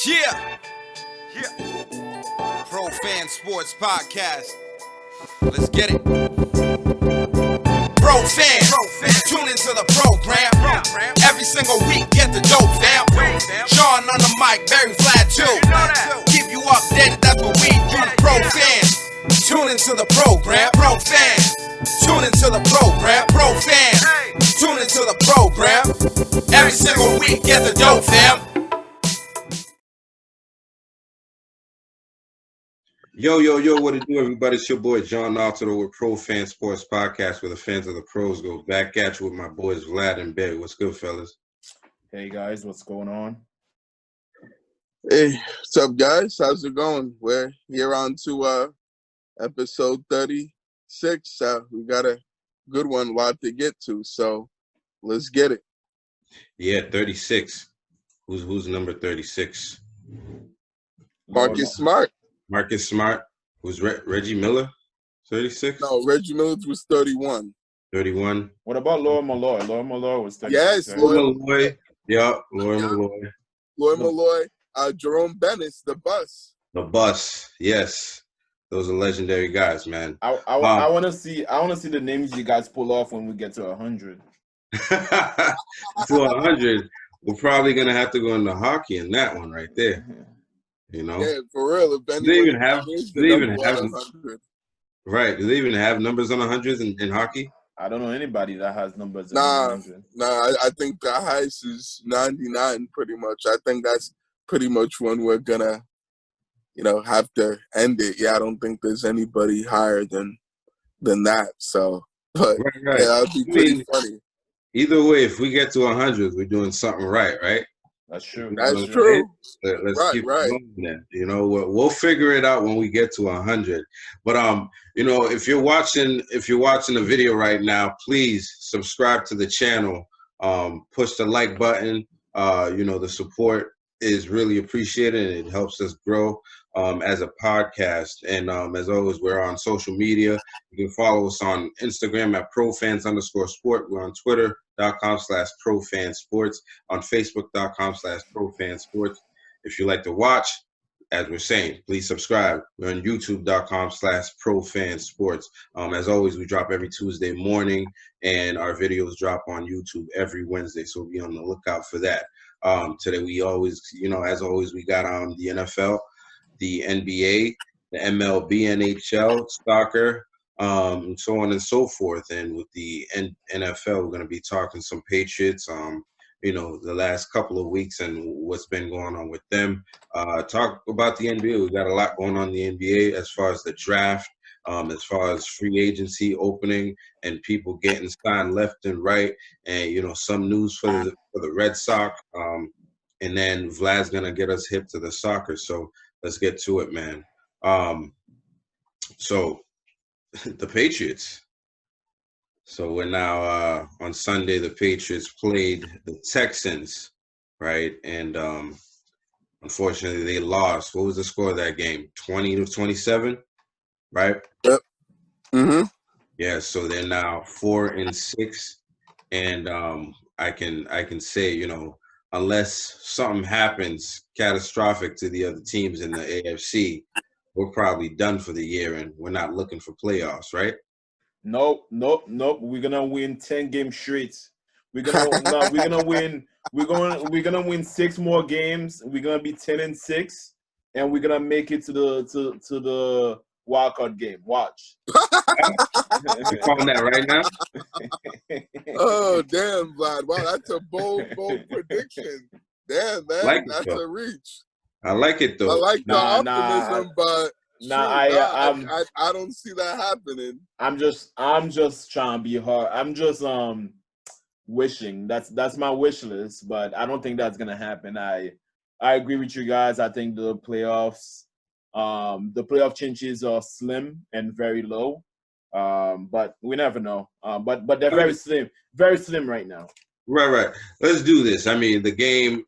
Yeah. Pro Fan Sports Podcast. Let's get it. Pro fans, tune into the program. Every single week, get the dope, fam. Sean on the mic, very flat too. Keep you updated, that's what we do. Pro fans, tune into the program. Pro fans, tune into the program. Pro fans, tune into the program. Every single week, get the dope, fam. Yo, what it do, everybody? It's your boy, John Altidor with Pro Fan Sports Podcast, where the fans of the pros go back at you with my boys, Vlad and Betty. What's good, fellas? Hey, guys, what's going on? Hey, what's up, guys? How's it going? We're here on to episode 36. We got a good one, lot to get to, so let's get it. Yeah, 36. Who's number 36? Marcus Smart. Marcus Smart. Who's Reggie Miller? 36? No, Reggie Miller was 31. 31. What about Laura Malloy? Laura Malloy was 36. Yes, right? Lloyd Malloy. Yeah, Lloyd Malloy. Lloyd Malloy. Jerome Bennis, the bus. The bus. Yes. Those are legendary guys, man. I want to see the names you guys pull off when we get to 100. To 100, we're probably going to have to go into hockey in that one right there. You know? Yeah, for real. If Do they even have right? Do they even have numbers on 100s in hockey? I don't know anybody that has numbers. Nah, 100. I think the highest is 99 pretty much. I think that's pretty much when we're going to, have to end it. Yeah, I don't think there's anybody higher than that. So, but right. yeah, that'd be pretty funny. Either way, if we get to 100, we're doing something right? That's true. That's true. Let's keep going then. We'll figure it out when we get to 100. But if you're watching the video right now, please subscribe to the channel. Push the like button. The support is really appreciated, and it helps us grow as a podcast. And as always, we're on social media. You can follow us on Instagram at profans_sport. We're on Twitter.com/profansports, on Facebook.com/profansports. If you like to watch, as we're saying, please subscribe. We're on YouTube.com/profansports. As always, we drop every Tuesday morning, and our videos drop on YouTube every Wednesday, so be on the lookout for that. Today, we always, as always, we got the NFL, the NBA, the MLB, NHL, soccer, and so on and so forth. And with the NFL, we're going to be talking some Patriots, the last couple of weeks and what's been going on with them. Talk about the NBA. We got a lot going on in the NBA as far as the draft, as far as free agency opening and people getting signed left and right, and some news for the Red Sox. And then Vlad's gonna get us hip to the soccer. So let's get to it, man. So the Patriots. So we're now on Sunday. The Patriots played the Texans, right? And unfortunately, they lost. What was the score of that game? 20-27, right? Yep. Mm-hmm. Yeah. So they're now 4-6, and I can say, unless something happens catastrophic to the other teams in the AFC, we're probably done for the year, and we're not looking for playoffs, right? Nope. We're gonna win 10 games straight. We're gonna win 6 more games. We're gonna be 10-6, and we're gonna make it to the wild card game. Watch. You're calling that right now? Oh, damn, Vlad. Wow, that's a bold prediction. Damn, man, that's a reach. I like it, though. I like the optimism, but I don't see that happening. I'm just trying to be hard. I'm just wishing. That's my wish list, but I don't think that's gonna happen. I agree with you guys. I think the playoff chances are slim and very low. But we never know. But they're very slim right now. Right. Let's do this. I mean, the game,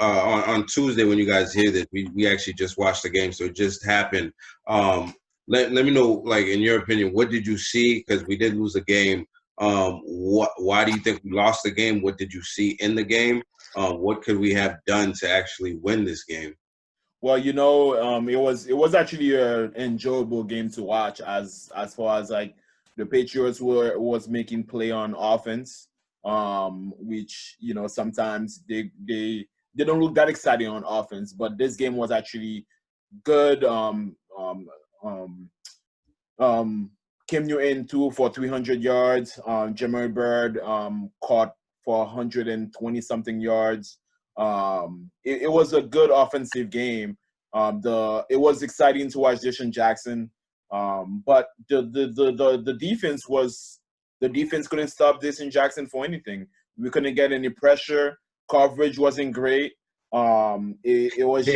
on Tuesday when you guys hear this, we actually just watched the game, so it just happened. Let me know, like, in your opinion, what did you see? Because we did lose a game Why do you think we lost the game? What did you see in the game? What could we have done to actually win this game? Well, it was actually an enjoyable game to watch as far as like the Patriots was making play on offense, which sometimes they don't look that exciting on offense, but this game was actually good. Cam Newton threw for 300 yards. Jameer Bird caught for 120 something yards. It was a good offensive game. It was exciting to watch Deshaun Jackson, but the defense couldn't stop Deshaun Jackson for anything. We couldn't get any pressure. Coverage wasn't great. It was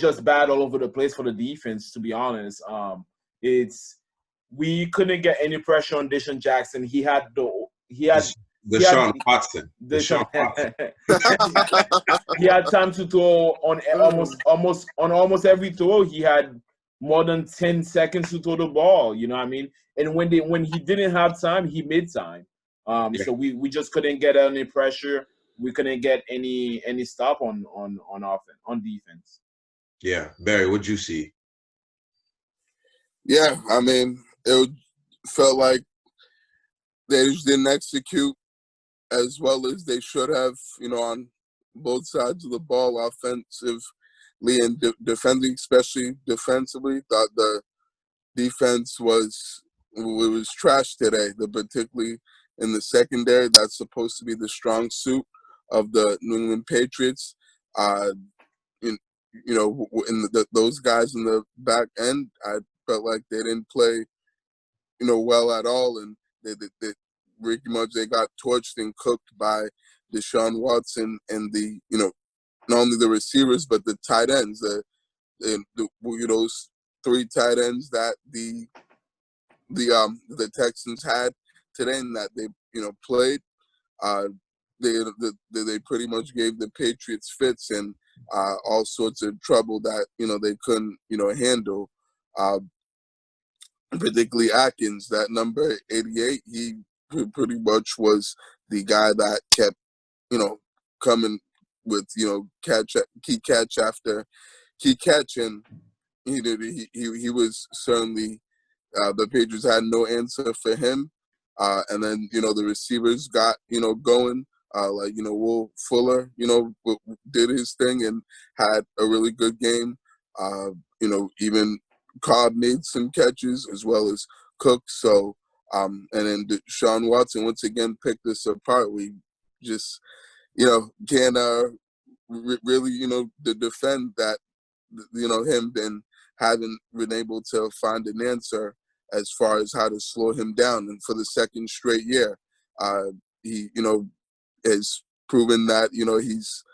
just bad all over the place for the defense, to be honest. We couldn't get any pressure on Deshaun Jackson. He had Deshaun Watson. He had time to throw on almost every throw. He had more than 10 seconds to throw the ball. You know what I mean? And when he didn't have time, he made time. So we just couldn't get any pressure. We couldn't get any stop on offense, on defense. Yeah, Barry, what'd you see? Yeah, I mean, it felt like they just didn't execute as well as they should have, on both sides of the ball, offensively and defending, especially defensively. Thought the defense was trash today, particularly in the secondary. That's supposed to be the strong suit of the New England Patriots. Those guys in the back end, I felt like they didn't play, well at all, and they pretty much they got torched and cooked by Deshaun Watson and not only the receivers but the tight ends, those three tight ends that the Texans had today and that they played. They pretty much gave the Patriots fits and all sorts of trouble that they couldn't handle. Verdigly Atkins, that number 88, he pretty much was the guy that kept coming with key catch after key catch, and he was certainly the Patriots had no answer for him. And then the receivers got going. Will Fuller did his thing and had a really good game. Even Cobb made some catches as well as Cook. So and then Deshaun Watson once again picked us apart. We just can't really defend that him and haven't been able to find an answer as far as how to slow him down. And for the second straight year, he has proven that he's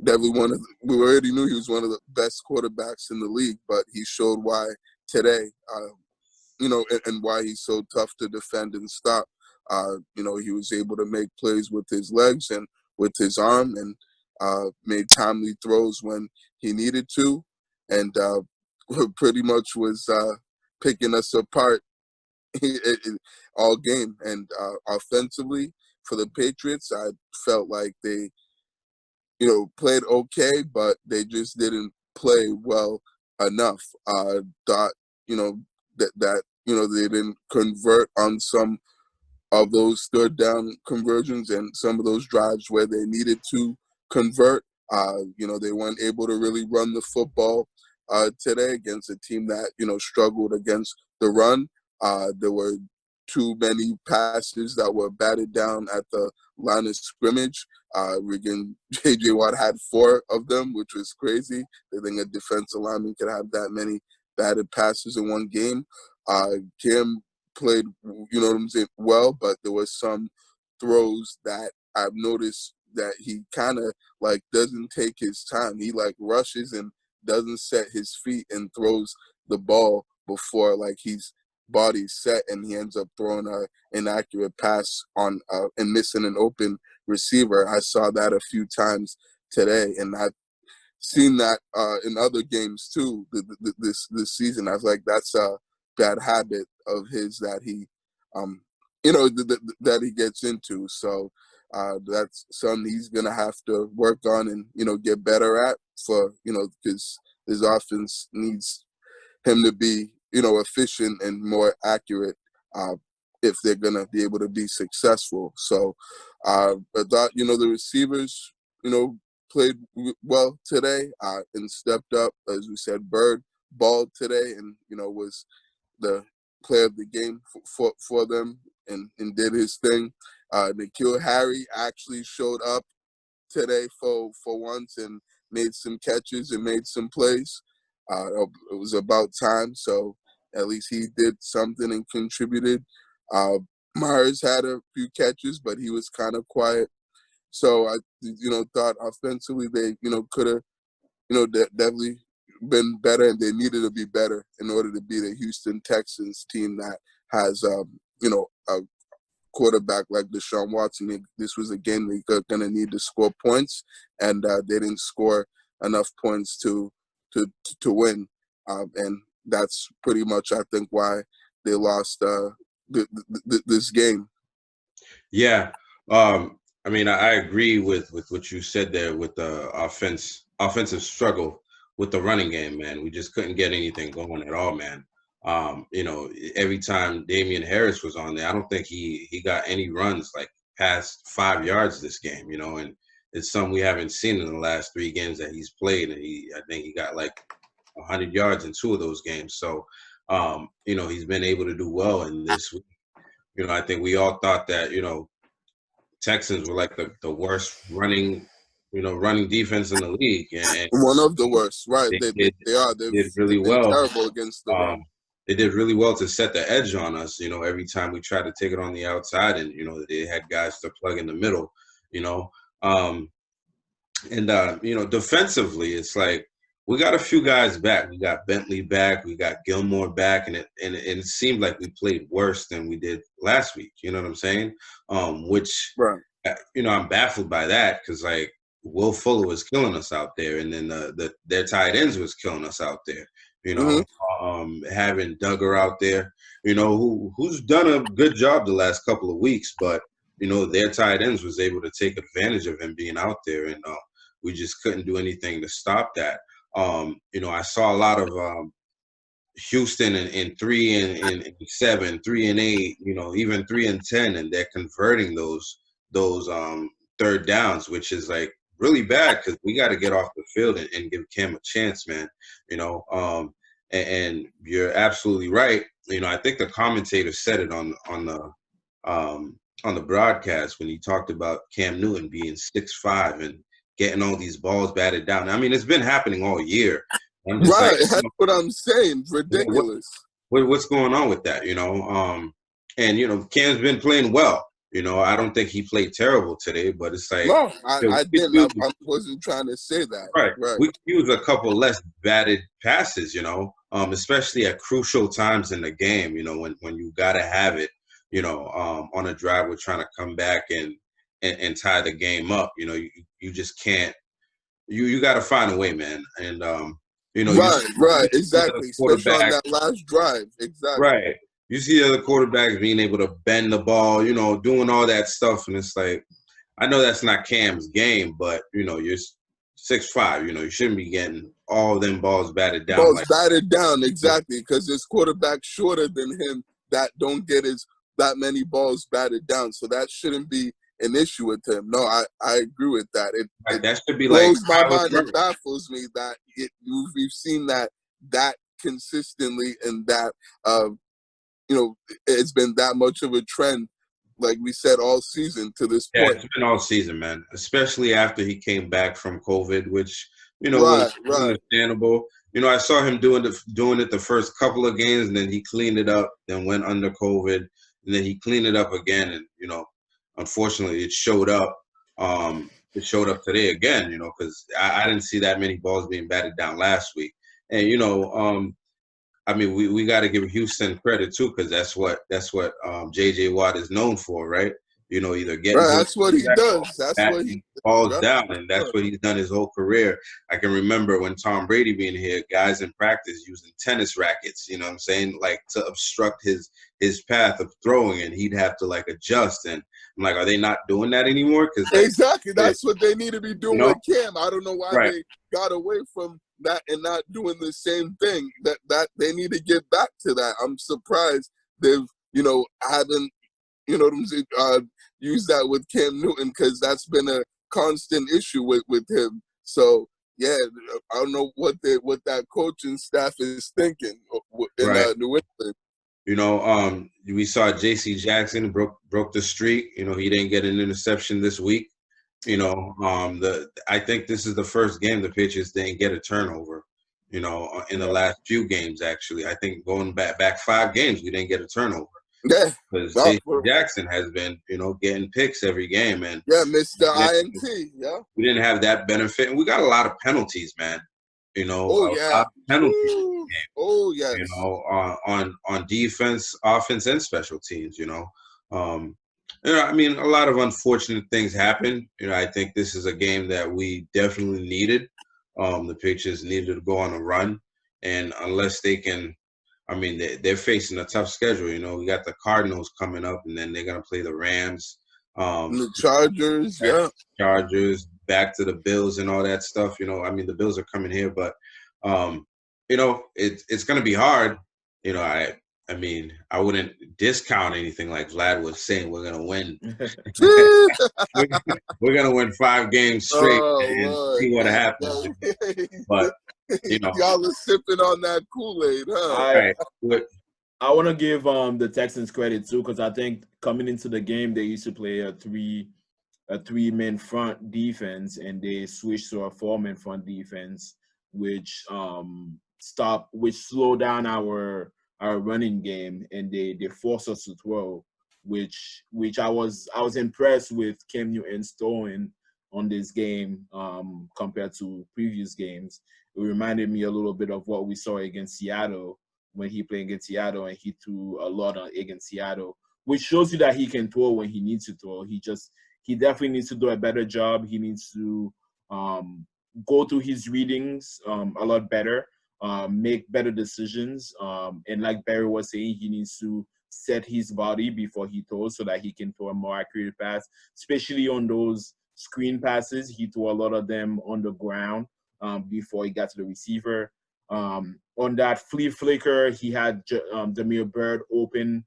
definitely we already knew he was one of the best quarterbacks in the league, but he showed why today, and why he's so tough to defend and stop. He was able to make plays with his legs and with his arm, and made timely throws when he needed to, and pretty much was picking us apart all game. And offensively for the Patriots, I felt like they played okay, but they just didn't play well enough. Thought that they didn't convert on some of those third down conversions and some of those drives where they needed to convert. They weren't able to really run the football today against a team that struggled against the run. There were too many passes that were batted down at the line of scrimmage. J.J. Watt had 4 of them, which was crazy. I think a defensive lineman could have that many batted passes in one game. Cam played, well, but there were some throws that I've noticed that he kind of doesn't take his time. He rushes and doesn't set his feet and throws the ball before his body's set, and he ends up throwing an inaccurate pass on and missing an open receiver. I saw that a few times today, and I've seen that in other games too this season. I was like, that's a bad habit of his that he that he gets into. So that's something he's gonna have to work on and get better at because his offense needs him to be efficient and more accurate if they're gonna be able to be successful. So I thought the receivers played well today and stepped up. As we said, Bird balled today and was the player of the game for them and did his thing. N'Keal Harry actually showed up today for once and made some catches and made some plays. It was about time, so at least he did something and contributed. Myers had a few catches, but he was kind of quiet. So I, thought offensively they, could have, definitely been better, and they needed to be better in order to beat a Houston Texans team that has, a quarterback like Deshaun Watson. This was a game they're going to need to score points, and they didn't score enough points to win. And that's pretty much, I think, why they lost this game. Yeah. I mean, I agree with what you said there with the offensive struggle with the running game, man. We just couldn't get anything going at all, man. Every time Damian Harris was on there, I don't think he got any runs like past 5 yards this game, and it's something we haven't seen in the last 3 games that he's played. And I think he got like 100 yards in 2 of those games. So, he's been able to do well in this week. I think we all thought that, Texans were like the worst running defense in the league. And one of the worst, right? They are. They did really well. Terrible against the run. They did really well to set the edge on us, every time we tried to take it on the outside, and, they had guys to plug in the middle, defensively, it's like we got a few guys back. We got Bentley back. We got Gilmore back, and it seemed like we played worse than we did last week. You know what I'm saying? Which, right. I'm baffled by that because, like, Will Fuller was killing us out there, and then their tight ends was killing us out there. Having Duggar out there, who's done a good job the last couple of weeks, but their tight ends was able to take advantage of him being out there, and we just couldn't do anything to stop that. I saw a lot of Houston in 3 and 7, 3 and 8, even 3 and 10, and they're converting those third downs, which is like really bad because we got to get off the field and give Cam a chance, man. And you're absolutely right. I think the commentator said it on the broadcast when he talked about Cam Newton being 6'5" and getting all these balls batted down. I mean, it's been happening all year. I'm just right, that's what I'm saying. Ridiculous. What's going on with that? And Cam's been playing well. I don't think he played terrible today, but it's like no, I didn't. I wasn't trying to say that. Right. We use a couple less batted passes, especially at crucial times in the game. When you gotta have it, on a drive, we're trying to come back and tie the game up. You just can't. You got to find a way, man. And right, exactly. Especially on that last drive, exactly. Right. You see the other quarterbacks being able to bend the ball, doing all that stuff, and it's like, I know that's not Cam's game, but you're 6'5", you shouldn't be getting all them balls batted down. Batted down, exactly, because there's quarterbacks shorter than him that don't get that many balls batted down, so that shouldn't be an issue with him. No, I agree with that. That should be blows my mind. It baffles me that we've seen that consistently, and that it's been that much of a trend, like we said, all season to this point. Yeah, it's been all season, man. Especially after he came back from COVID, which was understandable. I saw him doing it the first couple of games, and then he cleaned it up. Then went under COVID, and then he cleaned it up again. And unfortunately, it showed up. It showed up today again. Because I didn't see that many balls being batted down last week. And I mean, we got to give Houston credit too, because that's what J.J. Watt is known for, right? either getting Right, that's what he does. That's what he falls right. down, and that's what he's done his whole career. I can remember when Tom Brady being here, guys in practice using tennis rackets, you know what I'm saying, like to obstruct his path of throwing, and he'd have to like adjust. And I'm like, are they not doing that anymore? Because exactly, that's what they need to be doing with Cam. I don't know why right. they got away from that and not doing the same thing. That they need to get back to that. I'm surprised they've haven't use that with Cam Newton, because that's been a constant issue with him. So yeah, I don't know what that coaching staff is thinking in right. New England. We saw J.C. Jackson broke the streak. He didn't get an interception this week. I think this is the first game the Patriots didn't get a turnover. In the last few games, actually, I think going back 5 games, we didn't get a turnover. Yeah, because J.C. Jackson has been, getting picks every game, and Mr. INT. Yeah, we didn't have that benefit, and we got a lot of penalties, man. A lot of penalties. Oh yes. On defense, offense, and special teams. I mean, a lot of unfortunate things happen. I think this is a game that we definitely needed. The Patriots needed to go on a run, and unless they can. I mean, they're facing a tough schedule. We got the Cardinals coming up, and then they're going to play the Rams. The Chargers, Chargers, back to the Bills and all that stuff. I mean, the Bills are coming here, but, it's going to be hard. I mean, I wouldn't discount anything like Vlad was saying. We're going to win. We're going to win 5 games straight and see what happens. But, y'all are sipping on that Kool-Aid, huh? I want to give the Texans credit too, because I think coming into the game they used to play a three-man front defense, and they switched to a 4-man front defense, which slowed down our running game, and they forced us to throw, which I was impressed with Cam Newton's throwing on this game compared to previous games. It reminded me a little bit of what we saw against Seattle when he played against Seattle, and he threw a lot against Seattle, which shows you that he can throw when he needs to throw. He definitely needs to do a better job. He needs to go through his readings a lot better, make better decisions. And like Barry was saying, he needs to set his body before he throws so that he can throw a more accurate pass, especially on those screen passes. He threw a lot of them on the ground before he got to the receiver. On that flea flicker, he had Demir Bird open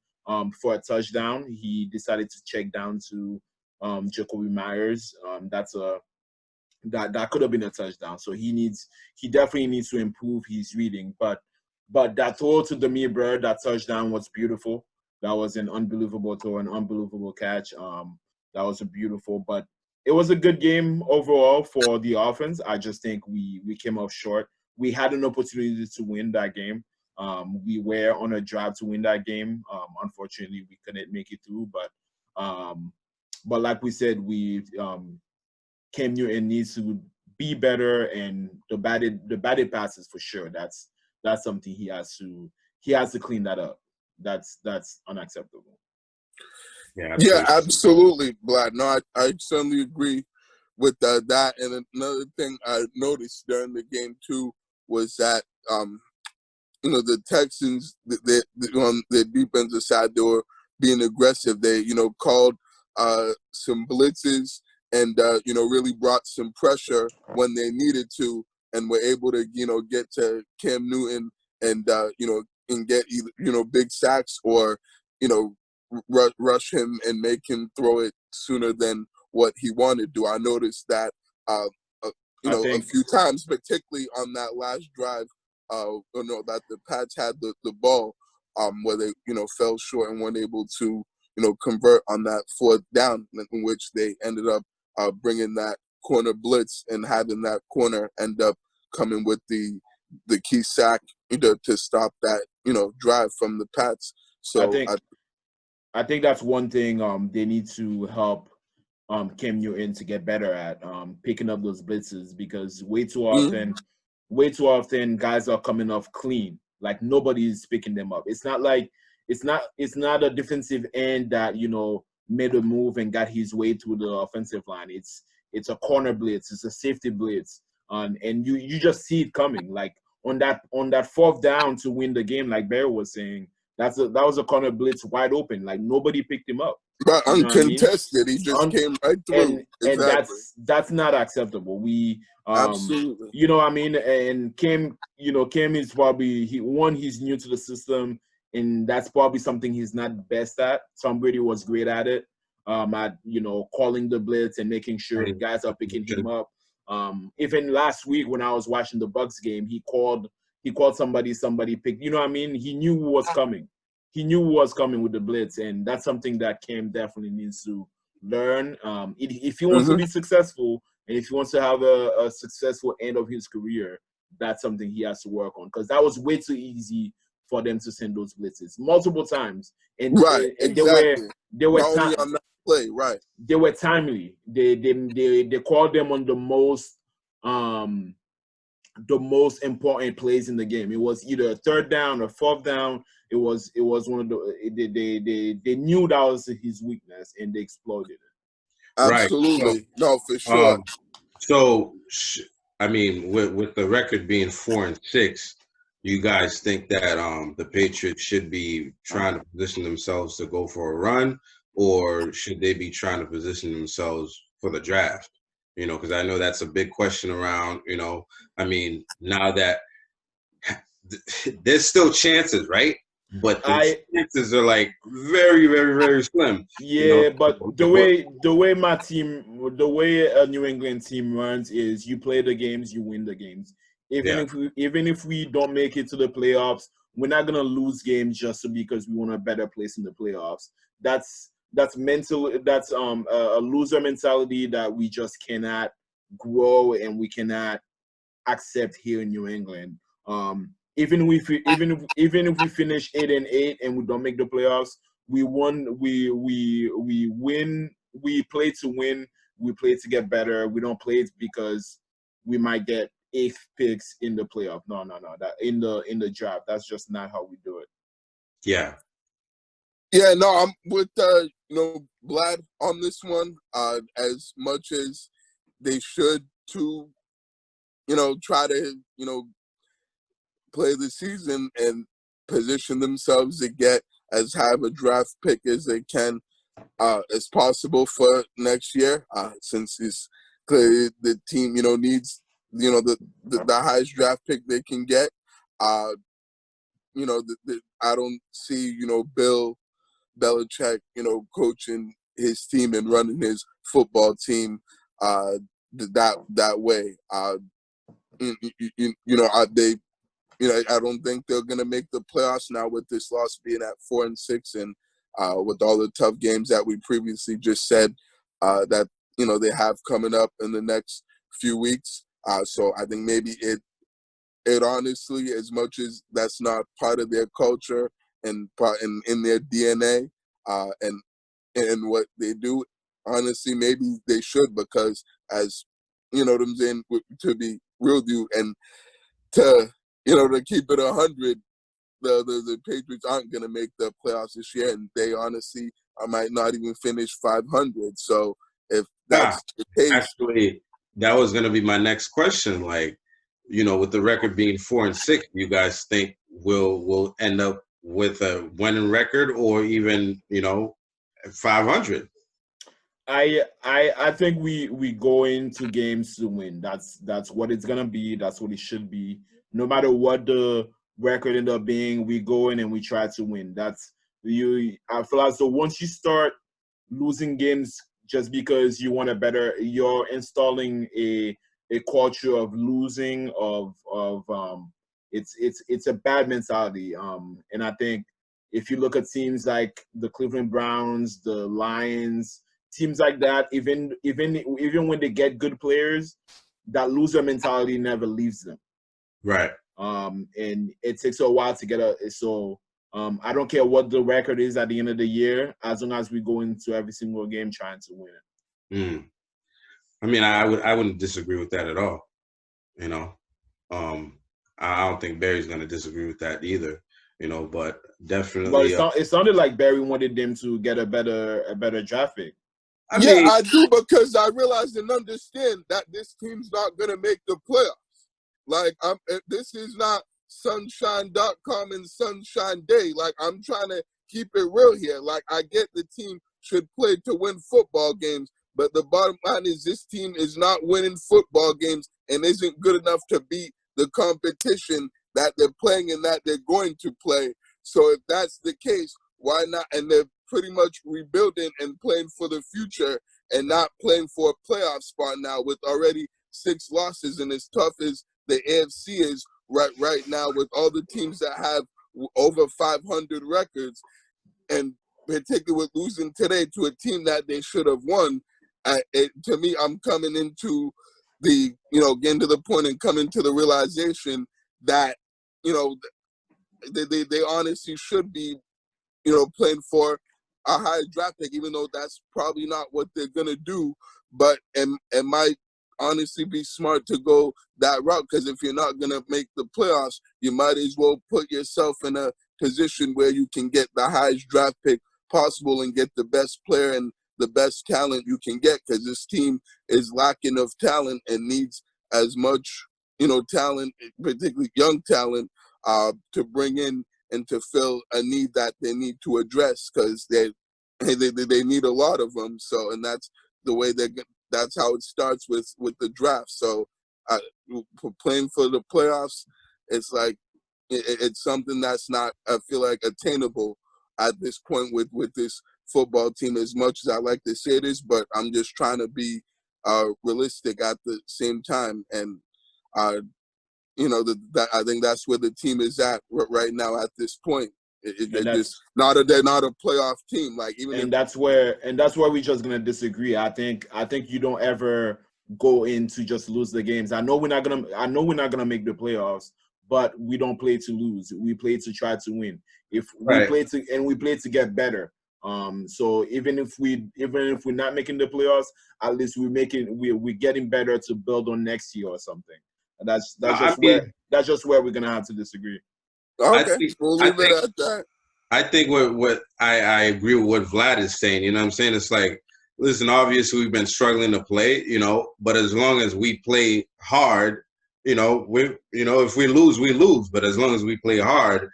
for a touchdown. He decided to check down to Jacoby Myers. That could have been a touchdown. So he definitely needs to improve his reading. But that throw to Demir Bird, that touchdown was beautiful. That was an unbelievable throw, an unbelievable catch. That was but it was a good game overall for the offense. I just think we came up short. We had an opportunity to win that game. We were on a drive to win that game. Unfortunately, we couldn't make it through. But like we said, Cam Newton needs to be better, and the batted passes for sure. That's something he has to clean that up. That's unacceptable. Yeah, absolutely, Vlad. No, I certainly agree with that. And another thing I noticed during the game too was that the Texans, on their defensive side, they were being aggressive. They called some blitzes and really brought some pressure when they needed to, and were able to get to Cam Newton and and get either big sacks or rush him and make him throw it sooner than what he wanted to do. I noticed that a few times, particularly on that last drive, that the Pats had the ball where they fell short and weren't able to convert on that 4th down, in which they ended up bringing that corner blitz and having that corner end up coming with the key sack to stop that drive from the Pats. So I think that's one thing they need to help Cam Newton to get better at, picking up those blitzes, because way too often guys are coming off clean. Like nobody's picking them up. It's not a defensive end that made a move and got his way to the offensive line. It's a corner blitz, it's a safety blitz, and you just see it coming. Like on that fourth down to win the game, like Barry was saying, that was a corner blitz wide open. Like nobody picked him up. But uncontested, he just came right through. And that's not acceptable. We absolutely, you know what I mean. And Cam is probably he's new to the system, and that's probably something he's not best at. Tom Brady was great at it, at calling the blitz and making sure the guys are picking him up. Even last week when I was watching the Bucks game, he called somebody picked. You know what I mean? He knew who was coming. He knew who was coming with the blitz, and that's something that Cam definitely needs to learn. If he wants to be successful, and if he wants to have a successful end of his career, that's something he has to work on, because that was way too easy for them to send those blitzes multiple times. And exactly. They were not only on that play, right? They were timely. They called them on the most important plays in the game. It was either a third down or fourth down. It was one of the they knew that was his weakness, and they exploited it. Absolutely, right. No, for sure. So I mean, with the record being 4-6, you guys think that the Patriots should be trying to position themselves to go for a run, or should they be trying to position themselves for the draft? Because I know that's a big question around, I mean, now that there's still chances, right? But the chances are like very, very, very slim. Yeah, but the way my team, the way a New England team runs is you play the games, you win the games. Even if we don't make it to the playoffs, we're not gonna lose games just because we want a better place in the playoffs. That's mental. That's a loser mentality that we just cannot grow and we cannot accept here in New England. Even if we finish 8-8 and we don't make the playoffs, we win. We play to win. We play to get better. We don't play it because we might get 8th picks in the playoff. No. That in the draft. That's just not how we do it. Yeah. Yeah, no, I'm with Vlad on this one. As much as they should to, try to, play the season and position themselves to get as high of a draft pick as they can as possible for next year, since it's clearly the team, needs, the highest draft pick they can get. I don't see, Bill Belichick, coaching his team and running his football team that way. I don't think they're gonna make the playoffs now with this loss being at 4-6, and with all the tough games that we previously just said that they have coming up in the next few weeks. So I think maybe it honestly, as much as that's not part of their culture and in their DNA and what they do, honestly, maybe they should, because as what I'm saying, to be real with you and to keep it 100, the Patriots aren't going to make the playoffs this year, and they honestly might not even finish 500. So if that's the case, actually, that was going to be my next question. Like, with the record being 4-6, you guys think we'll end up with a winning record, or even 500? I think we go into games to win. That's what it's gonna be. That's what it should be. No matter what the record end up being, we go in and we try to win. I feel as though once you start losing games just because you want you're installing a culture of losing, it's a bad mentality. And I think if you look at teams like the Cleveland Browns, the Lions, teams like that, even when they get good players, that loser mentality never leaves them. Right. And it takes a while to get I don't care what the record is at the end of the year, as long as we go into every single game trying to win it. I mean, I wouldn't disagree with that at all. I don't think Barry's going to disagree with that either. But But definitely, it sounded like Barry wanted them to get a better draft pick. I Yeah, mean, I do, because I realize and understand that this team's not gonna make the playoffs. Like, this is not sunshine.com and sunshine day. Like, I'm trying to keep it real here. Like, I get the team should play to win football games, but the bottom line is this team is not winning football games and isn't good enough to beat the competition that they're playing and that they're going to play. So if that's the case, why not? And they're pretty much rebuilding and playing for the future and not playing for a playoff spot now with already 6 losses. And as tough as the AFC is right now, with all the teams that have over 500 records, and particularly with losing today to a team that they should have won, to me, I'm coming into the, getting to the point and coming to the realization that, they honestly should be, playing for a higher draft pick, even though that's probably not what they're going to do. But it might honestly be smart to go that route, because if you're not going to make the playoffs, you might as well put yourself in a position where you can get the highest draft pick possible and get the best player and the best talent you can get, because this team is lacking of talent and needs as much, talent, particularly young talent, to bring in and to fill a need that they need to address, because they need a lot of them. So, and that's the way that's how it starts with the draft. So, playing for the playoffs, it's like it's something that's not, I feel like, attainable at this point with this football team, as much as I like to say this, but I'm just trying to be realistic at the same time. And I think that's where the team is at right now at this point. They're just they're not a playoff team. Like, That's where we're just gonna disagree. I think you don't ever go in to just lose the games. I know we're not gonna make the playoffs, but we don't play to lose. We play to try to win. If we play to get better. So even if we're not making the playoffs, at least we're getting better to build on next year or something. That's just where we're gonna have to disagree. Okay, we'll leave it at that. I think what I agree with what Vlad is saying. You know what I'm saying? It's like, listen, obviously we've been struggling to play, but as long as we play hard, if we lose, we lose. But as long as we play hard,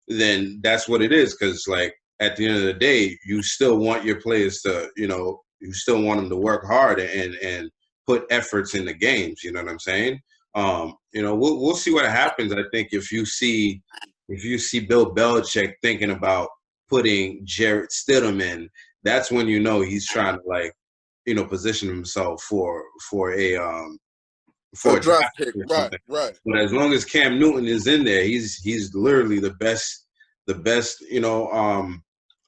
then that's what it is. Because, like, at the end of the day, you still want your players to, you still want them to work hard and put efforts in the games. You know what I'm saying? We'll see what happens. I think if you see Bill Belichick thinking about putting Jarrett Stidham in, that's when he's trying to position himself for a draft pick. Right. But as long as Cam Newton is in there, he's literally the best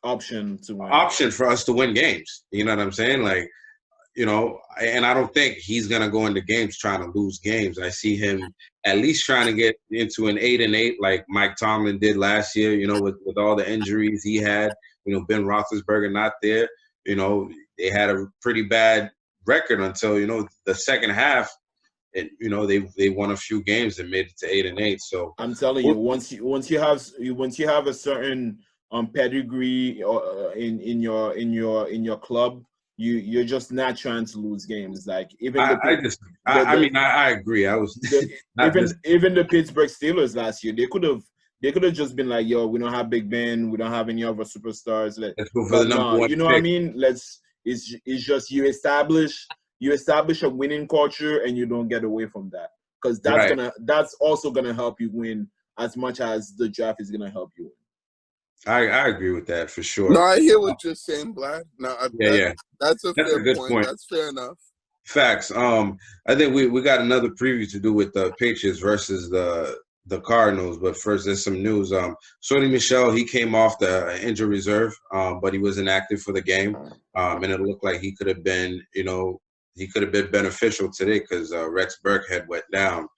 option to win. Option for us to win games. You know what I'm saying? Like, and I don't think he's gonna go into games trying to lose games. I see him at least trying to get into an 8-8 like Mike Tomlin did last year. With all the injuries he had. Ben Roethlisberger not there. They had a pretty bad record until the second half, and they won a few games and made it to 8-8. So I'm telling you, once you have a certain pedigree in your club, you're just not trying to lose games. Like, even I agree. Even the Pittsburgh Steelers last year, they could have just been like, yo, we don't have Big Ben, we don't have any other superstars. Let's go for the number one. You know what I mean? It's just you establish a winning culture and you don't get away from that, because that's also gonna help you win as much as the draft is gonna help you win. I agree with that for sure. No, I hear what you're saying, Vlad. No, that's a fair good point. That's fair enough. Facts. I think we got another preview to do with the Patriots versus the Cardinals, but first there's some news. Sonny Michel, he came off the injury reserve, but he was inactive for the game, and it looked like he could have been, beneficial today, because Rex Burkhead went down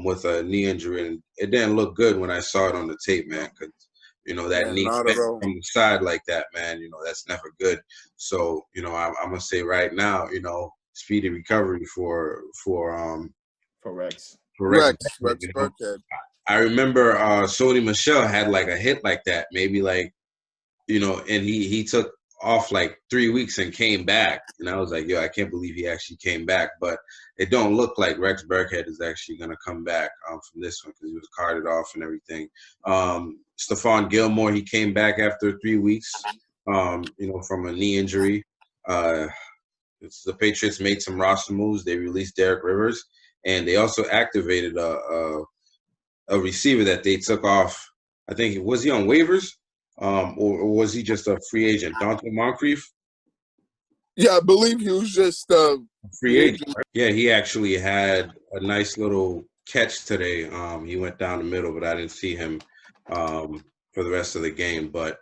with a knee injury, and it didn't look good when I saw it on the tape, man. Because that knee from the side like that, man, that's never good. So, I'm gonna say right now, speedy recovery for Rex. Rex Burkhead. I remember Sony Michel had like a hit like that, maybe like, and he took off like 3 weeks and came back. And I was like, yo, I can't believe he actually came back. But it don't look like Rex Burkhead is actually going to come back from this one because he was carted off and everything. Stephon Gilmore, he came back after 3 weeks, from a knee injury. The Patriots made some roster moves. They released Derek Rivers, and they also activated a receiver that they took off. I think was he on waivers, or was he just a free agent? Dante Moncrief. Yeah, I believe he was just a free agent. Right? Yeah, he actually had a nice little catch today. He went down the middle, but I didn't see him for the rest of the game. But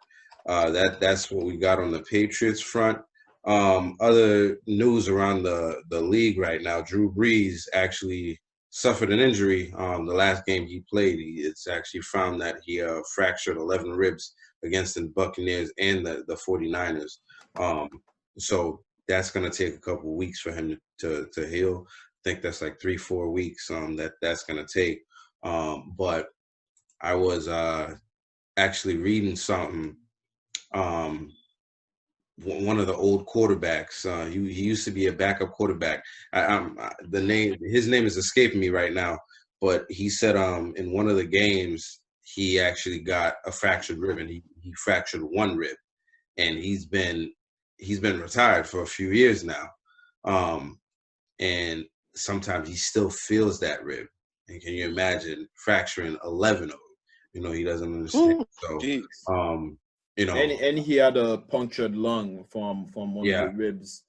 that's what we got on the Patriots front. Other news around the league right now: Drew Brees actually suffered an injury the last game he played. It's actually found that he fractured 11 ribs against the Buccaneers and the 49ers. So that's going to take a couple of weeks for him to heal. I think that's like 3-4 weeks that's going to take. But I was actually reading something. One of the old quarterbacks. He used to be a backup quarterback. His name is escaping me right now. But he said in one of the games he actually got a fractured rib, and he fractured one rib, and he's been retired for a few years now. And sometimes he still feels that rib. And can you imagine fracturing 11 of them? He doesn't understand. So, and he had a punctured lung from one of the ribs,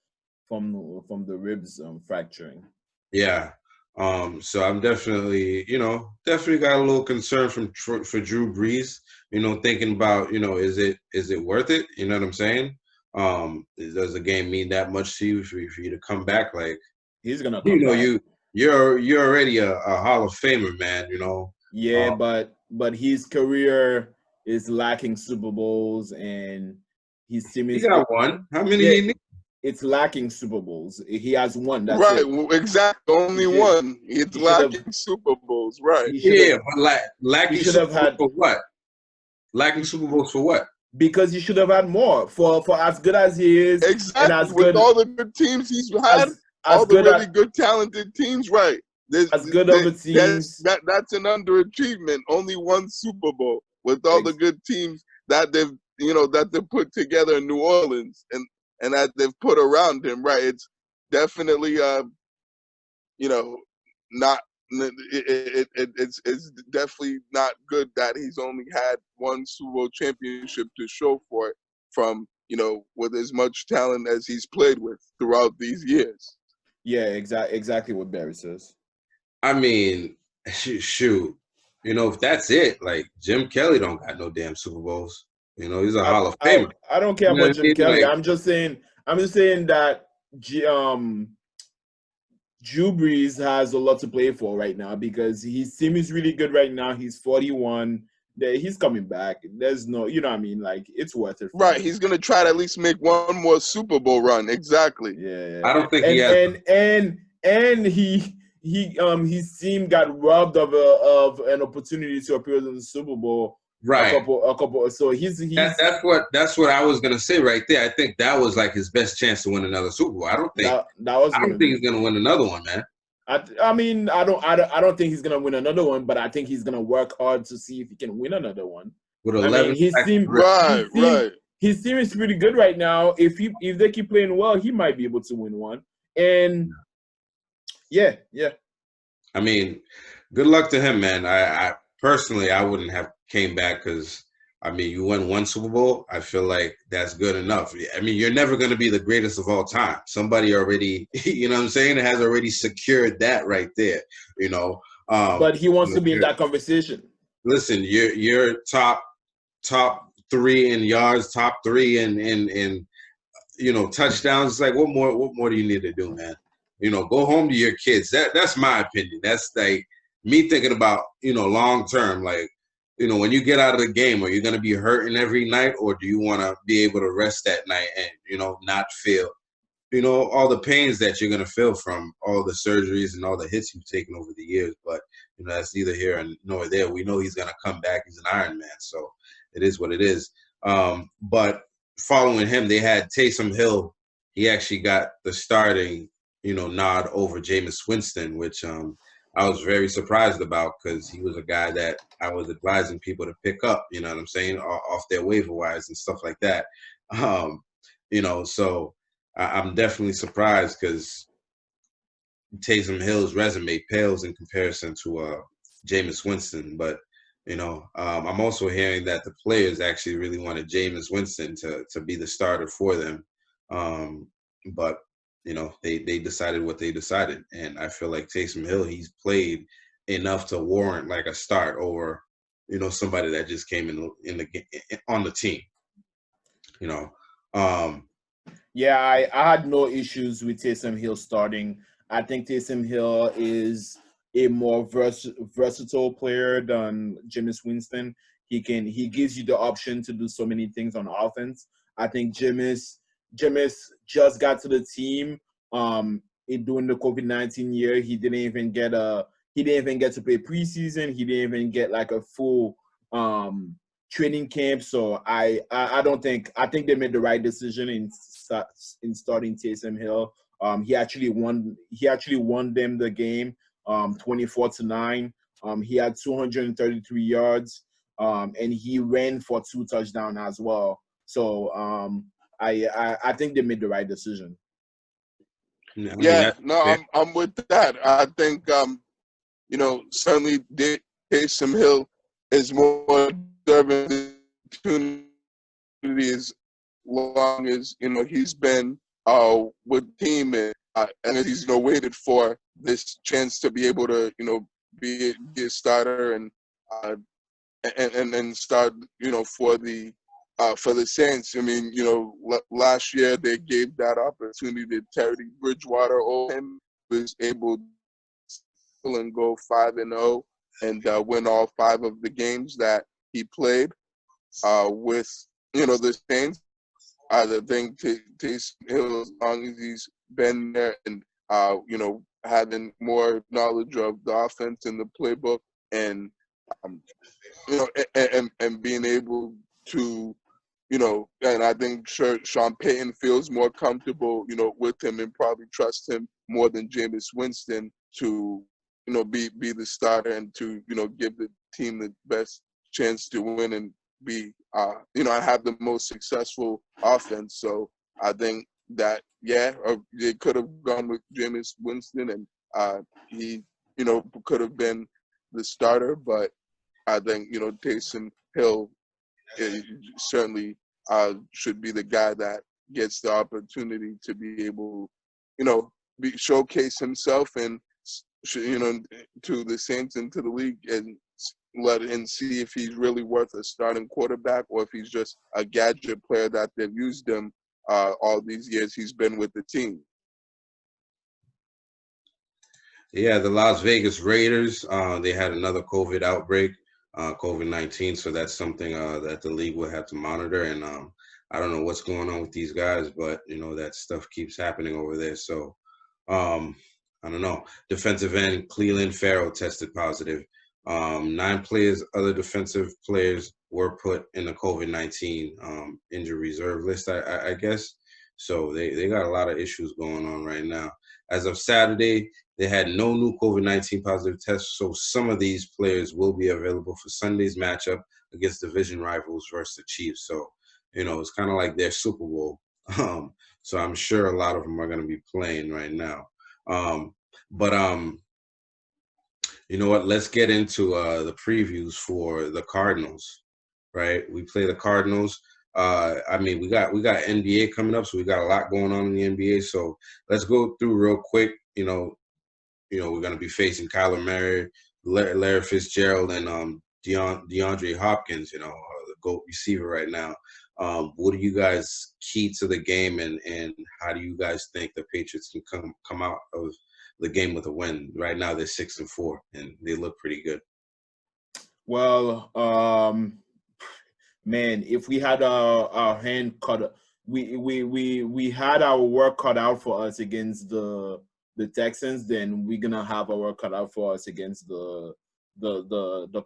from the ribs fracturing. Yeah. So I'm definitely got a little concern for Drew Brees. Thinking about is it worth it? You know what I'm saying? Does the game mean that much to you for you to come back? Like he's gonna come back. You're already a Hall of Famer, man. Yeah, but his career is lacking Super Bowls, and his team is. He got one. How many? He need? It's lacking Super Bowls. He has one. That's right. It. Exactly. Only one. It's lacking Super Bowls. Right. Yeah, but lacking Super Bowls had for what? Lacking Super Bowls for what? Because he should have had more for as good as he is. Exactly. And as with good, all the good teams he's had, all the really good, talented teams, right? As good of a teams. That's an underachievement. Only one Super Bowl with all the good teams that they've put together in New Orleans and that they've put around him, right? It's definitely not. It's definitely not good that he's only had one Super Bowl championship to show for it from, with as much talent as he's played with throughout these years. Yeah, exactly what Barry says. I mean, shoot, if that's it, like Jim Kelly don't got no damn Super Bowls. He's a Hall of Famer. I don't care about Jim Kelly. Like, I'm just saying that Drew Brees has a lot to play for right now because his team is really good right now. He's 41. He's coming back. There's no, like it's worth it. Right. He's going to try to at least make one more Super Bowl run. Exactly. Yeah. I don't think he has. And his team got robbed of an opportunity to appear in the Super Bowl. Right. A couple. So that's what I was gonna say right there. I think that was like his best chance to win another Super Bowl. I don't think he's gonna win another one, man. I mean, I don't think he's gonna win another one, but I think he's gonna work hard to see if he can win another one. With 11, his team, his team is pretty good right now. If they keep playing well, he might be able to win one. And yeah. I mean, good luck to him, man. I personally, I wouldn't have came back because, I mean, you won one Super Bowl. I feel like that's good enough. I mean, you're never going to be the greatest of all time. Somebody already, you know what I'm saying, has already secured that right there, But he wants to be in that conversation. Listen, you're top 3 in yards, top 3 in touchdowns. It's like, what more do you need to do, man? Go home to your kids. That's my opinion. That's like me thinking about, long term, like, when you get out of the game, are you going to be hurting every night, or do you want to be able to rest that night and, not feel, all the pains that you're gonna feel from all the surgeries and all the hits you've taken over the years. But that's neither here nor there. We know he's gonna come back. He's an Iron Man, so it is what it is. But following him, they had Taysom Hill. He actually got the starting, nod over Jameis Winston, which I was very surprised about because he was a guy that I was advising people to pick up. You know what I'm saying, off their waiver wires and stuff like that. So. I'm definitely surprised because Taysom Hill's resume pales in comparison to Jameis Winston. But, I'm also hearing that the players actually really wanted Jameis Winston to be the starter for them. But, they decided what they decided. And I feel like Taysom Hill, he's played enough to warrant like a start over, somebody that just came on the team, Yeah, I had no issues with Taysom Hill starting. I think Taysom Hill is a more versatile player than Jameis Winston. He gives you the option to do so many things on offense. I think Jameis just got to the team during the COVID-19 year. He didn't even get to play preseason. He didn't even get like a full training camp. So I think they made the right decision in starting Taysom Hill. He actually won them the game 24-9. He had 233 yards and he ran for 2 touchdowns as well. So I think they made the right decision. I'm with that. I think certainly Taysom Hill is more deserving opportunity as long as he's been with the team and he's waited for this chance to be able to be a starter and start for the Saints. I mean last year they gave that opportunity to Teddy Bridgewater. Him was able to go 5-0 and win all 5 of the games that he played with the Saints. I think Taysom Hill, as long as he's been there and having more knowledge of the offense and the playbook, and and being able to and I think Sean Payton feels more comfortable with him and probably trust him more than Jameis Winston to be the starter and to give the team the best chance to win and be have the most successful offense. So I think that they could have gone with Jameis Winston and he could have been the starter, but I think Taysom Hill certainly should be the guy that gets the opportunity to be able showcase himself and to the Saints and to the league and see if he's really worth a starting quarterback or if he's just a gadget player that they've used him all these years he's been with the team. Yeah, the Las Vegas Raiders, they had another COVID outbreak, COVID-19, so that's something that the league will have to monitor. And I don't know what's going on with these guys, but that stuff keeps happening over there. So I don't know. Defensive end Cleveland Farrell tested positive. 9 players, other defensive players, were put in the COVID-19 injury reserve list, I guess. So they got a lot of issues going on right now. As of Saturday, they had no new COVID-19 positive tests, so some of these players will be available for Sunday's matchup against division rivals versus the Chiefs. So, it's kind of like their Super Bowl. So I'm sure a lot of them are going to be playing right now. But you know what? Let's get into the previews for the Cardinals, right? We play the Cardinals. We got NBA coming up, so we got a lot going on in the NBA. So let's go through real quick. We're going to be facing Kyler Murray, Larry Fitzgerald, and DeAndre Hopkins, the GOAT receiver right now. What do you guys key to the game, and how do you guys think the Patriots can come out of the game with a win? Right now they're 6-4, and they look pretty good. Well, man, if we had our hand cut we had our work cut out for us against the Texans, then we're gonna have our work cut out for us against the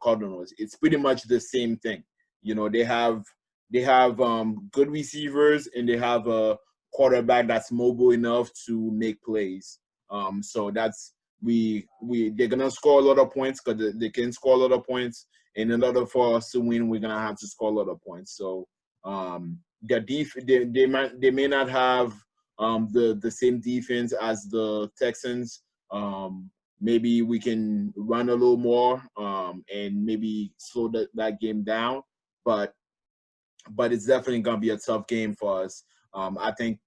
Cardinals. It's pretty much the same thing. You know, they have good receivers and they have a quarterback that's mobile enough to make plays. So that's they're gonna score a lot of points because they can score a lot of points. And in order for us to win, we're gonna have to score a lot of points. So they may not have the same defense as the Texans. Maybe we can run a little more and maybe slow that game down. But it's definitely gonna be a tough game for us. I think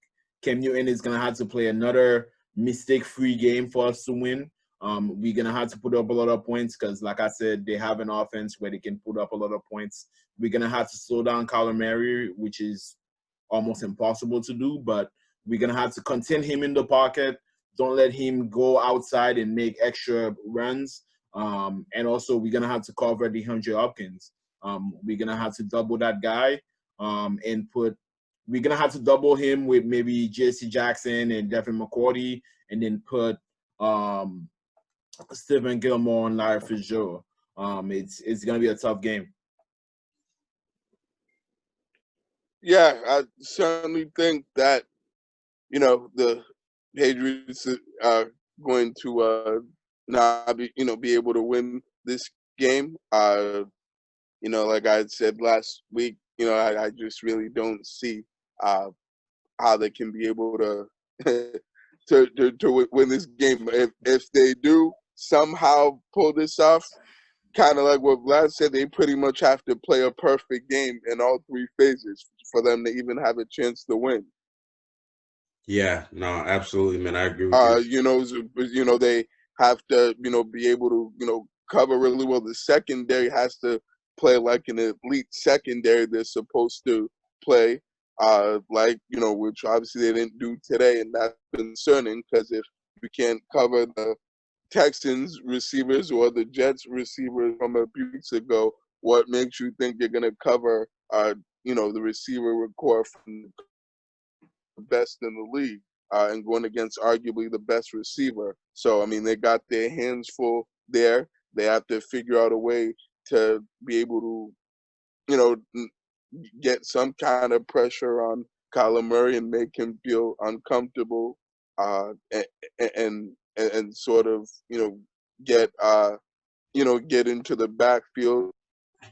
Cam Newton is gonna have to play another mistake-free game for us to win. We're gonna have to put up a lot of points because, like I said, they have an offense where they can put up a lot of points. We're gonna have to slow down Kyler Murray, which is almost impossible to do, but we're gonna have to contain him in the pocket. Don't let him go outside and make extra runs. And also, we're gonna have to cover DeAndre Hopkins. We're gonna have to double that guy, and we're gonna have to double him with maybe J.C. Jackson and Devin McCourty, and then put Stephen Gilmore and Larry Fitzgerald. It's gonna be a tough game. Yeah, I certainly think that, you know, the Patriots are going to not be able to win this game. You know, like I said last week, you know, I just really don't see how they can be able to to win this game. If they do somehow pull this off, kind of like what Vlad said, they pretty much have to play a perfect game in all three phases for them to even have a chance to win. Yeah, no, absolutely, man. I agree with you. You know, they have to, you know, be able to, you know, cover really well. The secondary has to play like an elite secondary they're supposed to play, like, you know, which obviously they didn't do today, and that's concerning because if you can't cover the Texans receivers or the Jets receivers from a few weeks ago, what makes you think you're going to cover, you know, the receiver core from the best in the league and going against arguably the best receiver? So, I mean, they got their hands full there. They have to figure out a way to be able to, you know, get some kind of pressure on Kyler Murray and make him feel uncomfortable and sort of, you know, get into the backfield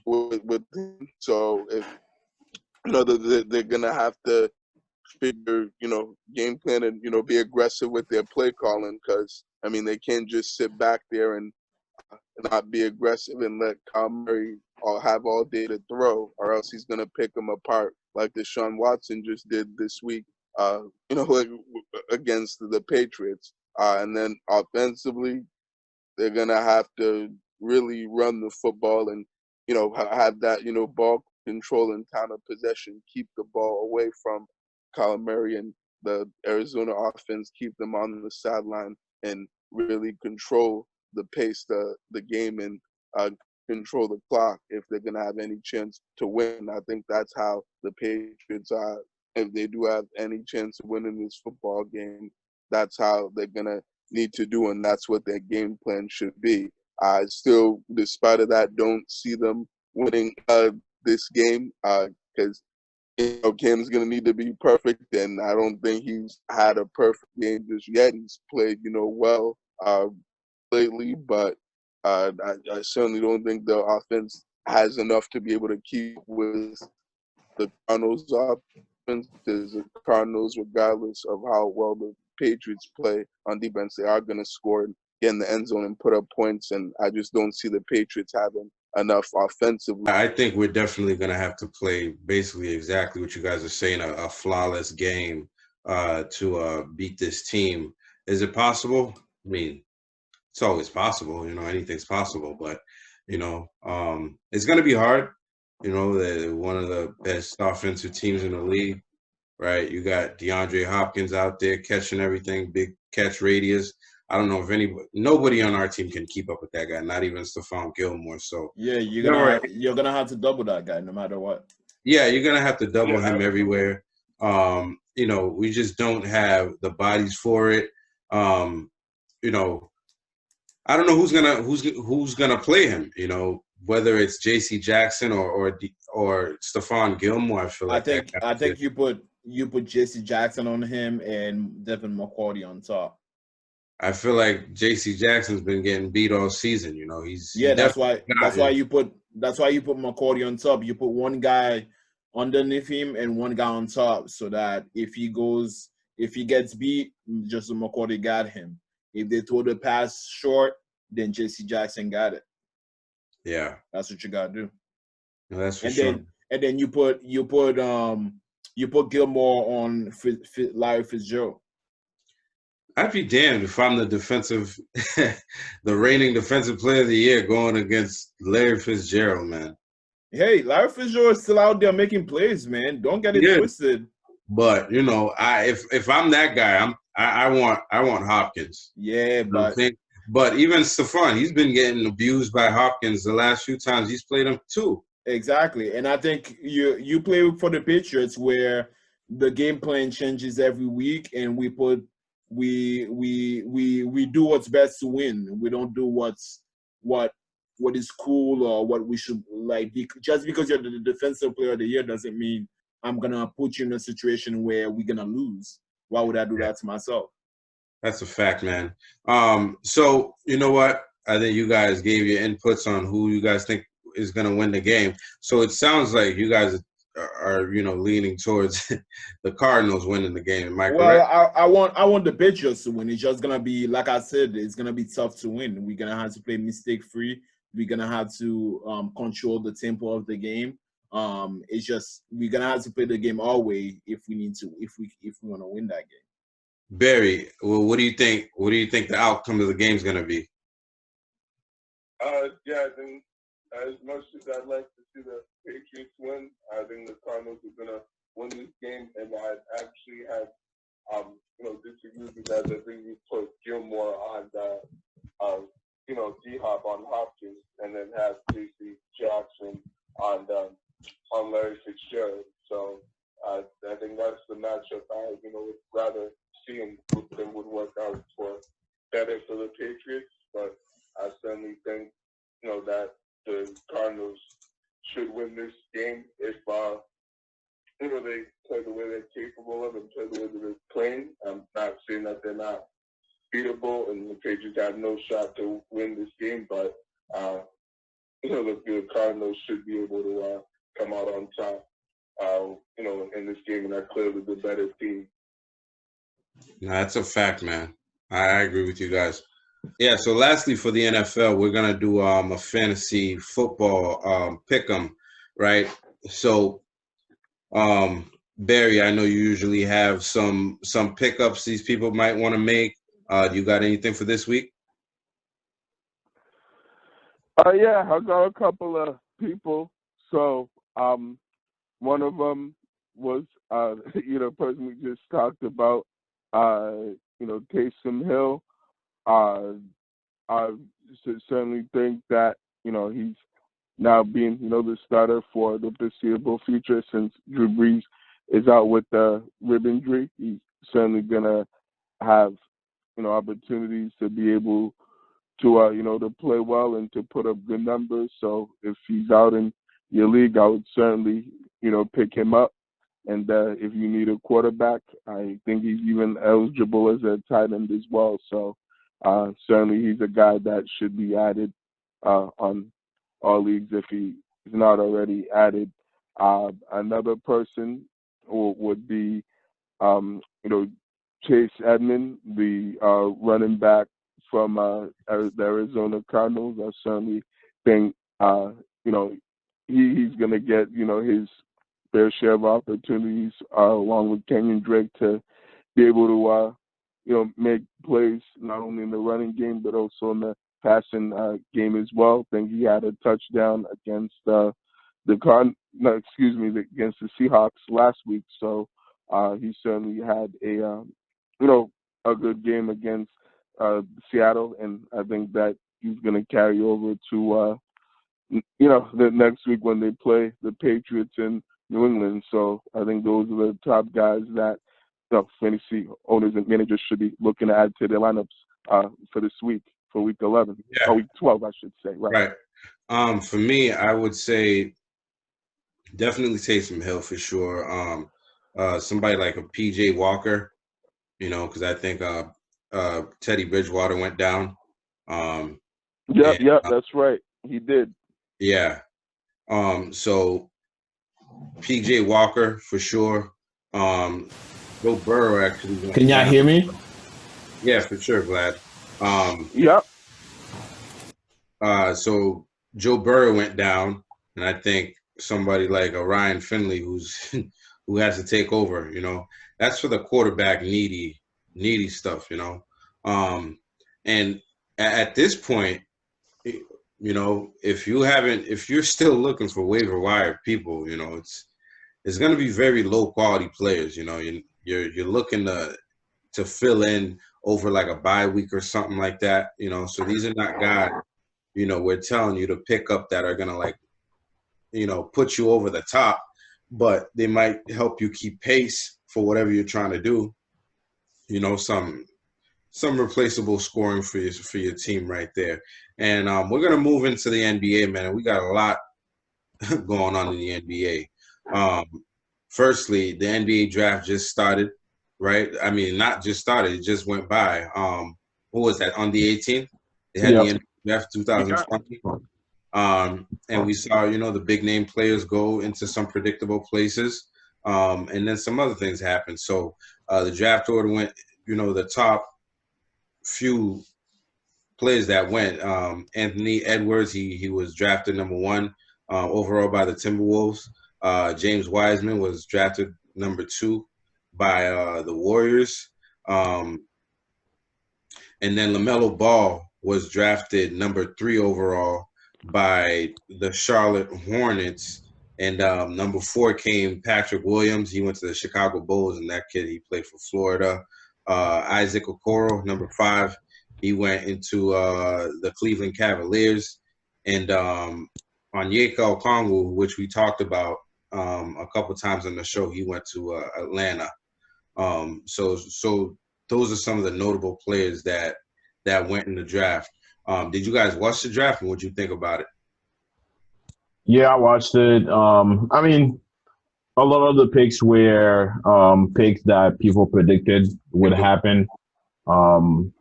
with him. So if, you know, they're gonna have to figure, you know, game plan and, you know, be aggressive with their play calling, because I mean they can't just sit back there and not be aggressive and let Kyler Murray have all day to throw, or else he's gonna pick them apart like Deshaun Watson just did this week, you know, like against the Patriots. And then offensively, they're gonna have to really run the football and, you know, have that, you know, ball control and time of possession, keep the ball away from Kyler Murray and the Arizona offense, keep them on the sideline and really control the pace, the game, and control the clock if they're gonna have any chance to win. I think that's how the Patriots are. If they do have any chance of winning this football game, that's how they're gonna need to do, and that's what their game plan should be. I still, despite of that, don't see them winning this game because, you know, Cam's gonna need to be perfect, and I don't think he's had a perfect game just yet. He's played, you know, well lately, but I certainly don't think the offense has enough to be able to keep with the Cardinals' offense, because the Cardinals, regardless of how well the Patriots play on defense, they are going to score and get in the end zone and put up points, and I just don't see the Patriots having enough offensively. I think we're definitely going to have to play basically exactly what you guys are saying, a flawless game to beat this team. Is it possible? I mean, it's always possible. You know, anything's possible. But, you know, it's going to be hard. You know, they're one of the best offensive teams in the league, right? You got DeAndre Hopkins out there catching everything, big catch radius. I don't know if nobody on our team can keep up with that guy, not even Stephon Gilmore. So yeah, you're gonna have to double that guy no matter what. Yeah, you're gonna have to double him everywhere. You know, we just don't have the bodies for it. You know, I don't know who's gonna play him. You know, whether it's J.C. Jackson or Stephon Gilmore. I feel like I think you put J.C. Jackson on him and Devin McCourty on top. I feel like J.C. Jackson's been getting beat all season. You know, that's why you put McCourty on top. You put one guy underneath him and one guy on top, so that if he gets beat, just McCourty got him. If they throw the pass short, then J.C. Jackson got it. Yeah, that's what you gotta do. No, that's for sure. Then you put Gilmore on Larry Fitzgerald. I'd be damned if I'm the reigning defensive player of the year going against Larry Fitzgerald, man. Hey, Larry Fitzgerald is still out there making plays, man. Don't get it twisted. But you know, if I'm that guy, I want Hopkins. Yeah, but even Stephon, he's been getting abused by Hopkins the last few times he's played him too. Exactly, and I think you play for the Patriots where the game plan changes every week, and we do what's best to win. We don't do what is cool or what we should like. Just because you're the defensive player of the year doesn't mean I'm gonna put you in a situation where we're gonna lose. Why would I do that to myself? That's a fact, man. So you know what? I think you guys gave your inputs on who you guys think is gonna win the game. So it sounds like you guys are leaning towards the Cardinals winning the game. Am I correct? I want the Patriots to win. It's just gonna be, like I said, it's gonna be tough to win. We're gonna have to play mistake free. We're gonna have to control the tempo of the game. It's just we're gonna have to play the game our way if we want to win that game. Barry, well, what do you think? What do you think the outcome of the game is gonna be? Yeah, I think as much as I'd like to see the Patriots win, I think the Cardinals are gonna win this game, and I actually have disagree with you guys. I think you put Gilmore on D-Hop on Hopkins, and then have J.C. Jackson on Larry Fitzgerald. So I think that's the matchup I would rather see, and would work out better for the Patriots. But I certainly think that the Cardinals should win this game if they play the way they're capable of and play the way that they're playing. I'm not saying that they're not beatable and the Patriots have no shot to win this game, but the Cardinals should be able to come out on top, in this game, and are clearly the better team. No, that's a fact, man. I agree with you guys. Yeah, so lastly for the NFL, we're going to do a fantasy football pick 'em, right? So, Barry, I know you usually have some pickups these people might want to make. You got anything for this week? Yeah, I got a couple of people. So, one of them was, person we just talked about, Taysom Hill. I certainly think that, he's now being, the starter for the foreseeable future since Drew Brees is out with the rib injury. He's certainly going to have, opportunities to be able to, to play well and to put up good numbers. So if he's out in your league, I would certainly, pick him up. And if you need a quarterback, I think he's even eligible as a tight end as well. So certainly he's a guy that should be added on all leagues if he is not already added. Another person would be, Chase Edmonds, the running back from the Arizona Cardinals. I certainly think, he's going to get, his fair share of opportunities along with Kenyon Drake to be able to, make plays not only in the running game but also in the passing game as well. I think he had a touchdown against against the Seahawks last week. So he certainly had a good game against Seattle, and I think that he's going to carry over to the next week when they play the Patriots in New England. So I think those are the top guys that fantasy owners and managers should be looking to add to their lineups for this week, for week 11, or week 12, I should say. Right. For me, I would say definitely Taysom Hill for sure. Somebody like a PJ Walker, because I think Teddy Bridgewater went down. That's right. He did. Yeah. So PJ Walker for sure. Joe Burrow actually went Can y'all down. hear me? Yeah, for sure, Vlad. So Joe Burrow went down, and I think somebody like a Ryan Finley who has to take over. That's for the quarterback needy stuff. And at this point, if you're still looking for waiver wire people, it's going to be very low quality players. You're looking to fill in over like a bye week or something like that. So these are not guys, we're telling you to pick up that are going to put you over the top, but they might help you keep pace for whatever you're trying to do. Some replaceable scoring for your team right there. And we're going to move into the NBA, man. We got a lot going on in the NBA. Firstly, the NBA draft just started, right? I mean, not just started. It just went by. What was that, on the 18th? They had the NBA draft 2020. And we saw, the big name players go into some predictable places. And then some other things happened. So the draft order went, the top few players that went. Anthony Edwards, he was drafted number 1 overall by the Timberwolves. James Wiseman was drafted number 2 by the Warriors. And then LaMelo Ball was drafted number 3 overall by the Charlotte Hornets. And number 4 came Patrick Williams. He went to the Chicago Bulls, and that kid, he played for Florida. Isaac Okoro, number 5, he went into the Cleveland Cavaliers. And Onyeka Okongwu, which we talked about a couple times on the show, he went to Atlanta. So those are some of the notable players that went in the draft. Did you guys watch the draft, and what did you think about it? Yeah, I watched it. I mean, a lot of the picks were picks that people predicted would happen. LaMelo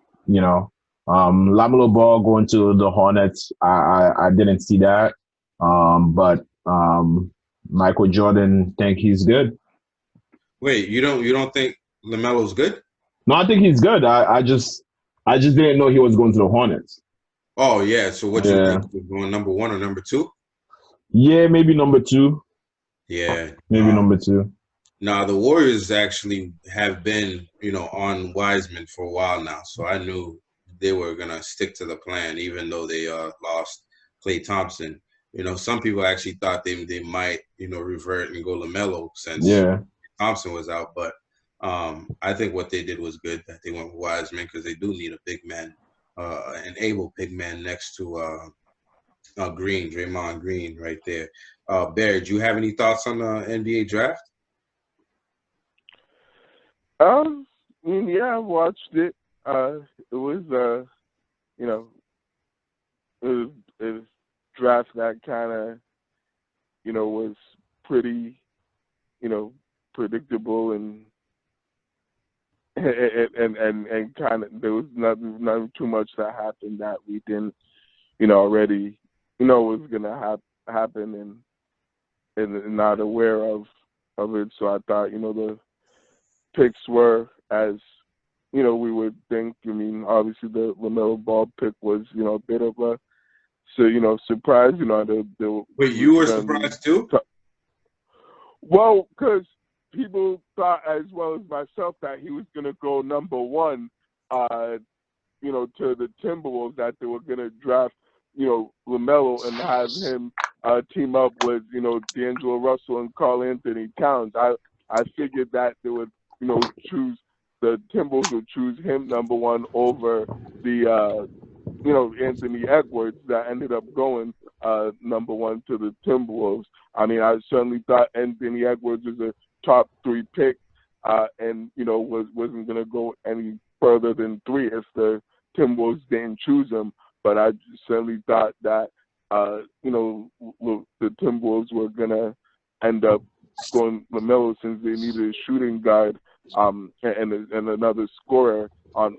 Ball going to the Hornets, I didn't see that. But Michael Jordan think he's good. Wait, you don't think LaMelo's good? No, I think he's good. I just didn't know he was going to the Hornets. Oh yeah. So what you think? He's going number 1 or number 2? Yeah, maybe number 2. Yeah. Maybe number 2. Now, the Warriors actually have been, on Wiseman for a while now. So I knew they were going to stick to the plan, even though they lost Klay Thompson. Some people actually thought they might, revert and go LaMelo since Thompson was out. But I think what they did was good, that they went with Wiseman, because they do need a big man, an able big man next to Green, Draymond Green right there. Barry, do you have any thoughts on the NBA draft? Yeah, I watched it. It was, it was draft that kind of, was pretty, predictable and kind of, there was nothing too much that happened that we didn't, already, was gonna happen and not aware of it. So I thought, the picks were as, we would think. I mean, obviously the LaMelo Ball pick was, a bit of a, surprise. Wait, you were surprised too? Well, because people thought, as well as myself, that he was going to go number 1, to the Timberwolves, that they were going to draft, LaMelo and have him team up with, D'Angelo Russell and Karl Anthony Towns. I figured that they would, the Timberwolves would choose him number 1 over the, Anthony Edwards that ended up going number 1 to the Timberwolves. I mean, I certainly thought Anthony Edwards was a top 3 pick, and wasn't going to go any further than 3 if the Timberwolves didn't choose him. But I certainly thought that the Timberwolves were going to end up going LaMelo since they needed a shooting guard and another scorer on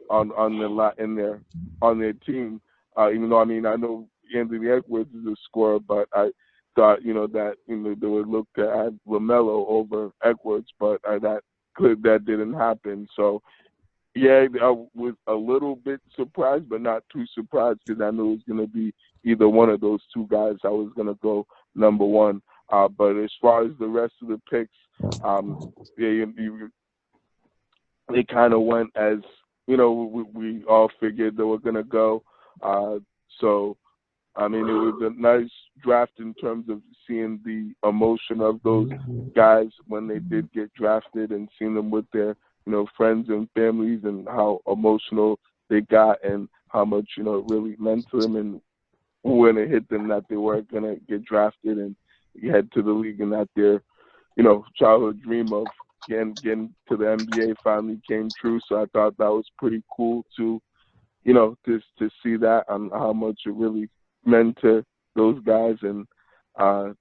their team. Even though, I mean, I know Anthony Edwards is a scorer, but I thought that they would look to add LaMelo over Edwards, but that didn't happen. So yeah, I was a little bit surprised, but not too surprised because I knew it was going to be either one of those 2 guys. I was going to go number 1. But as far as the rest of the picks, they kind of went as we all figured they were going to go. So, I mean, it was a nice draft in terms of seeing the emotion of those guys when they did get drafted and seeing them with their, friends and families and how emotional they got and how much, it really meant to them and when it hit them that they were going to get drafted and head to the league and that their, childhood dream of getting to the NBA finally came true. So I thought that was pretty cool to see that and how much it really meant to those guys and how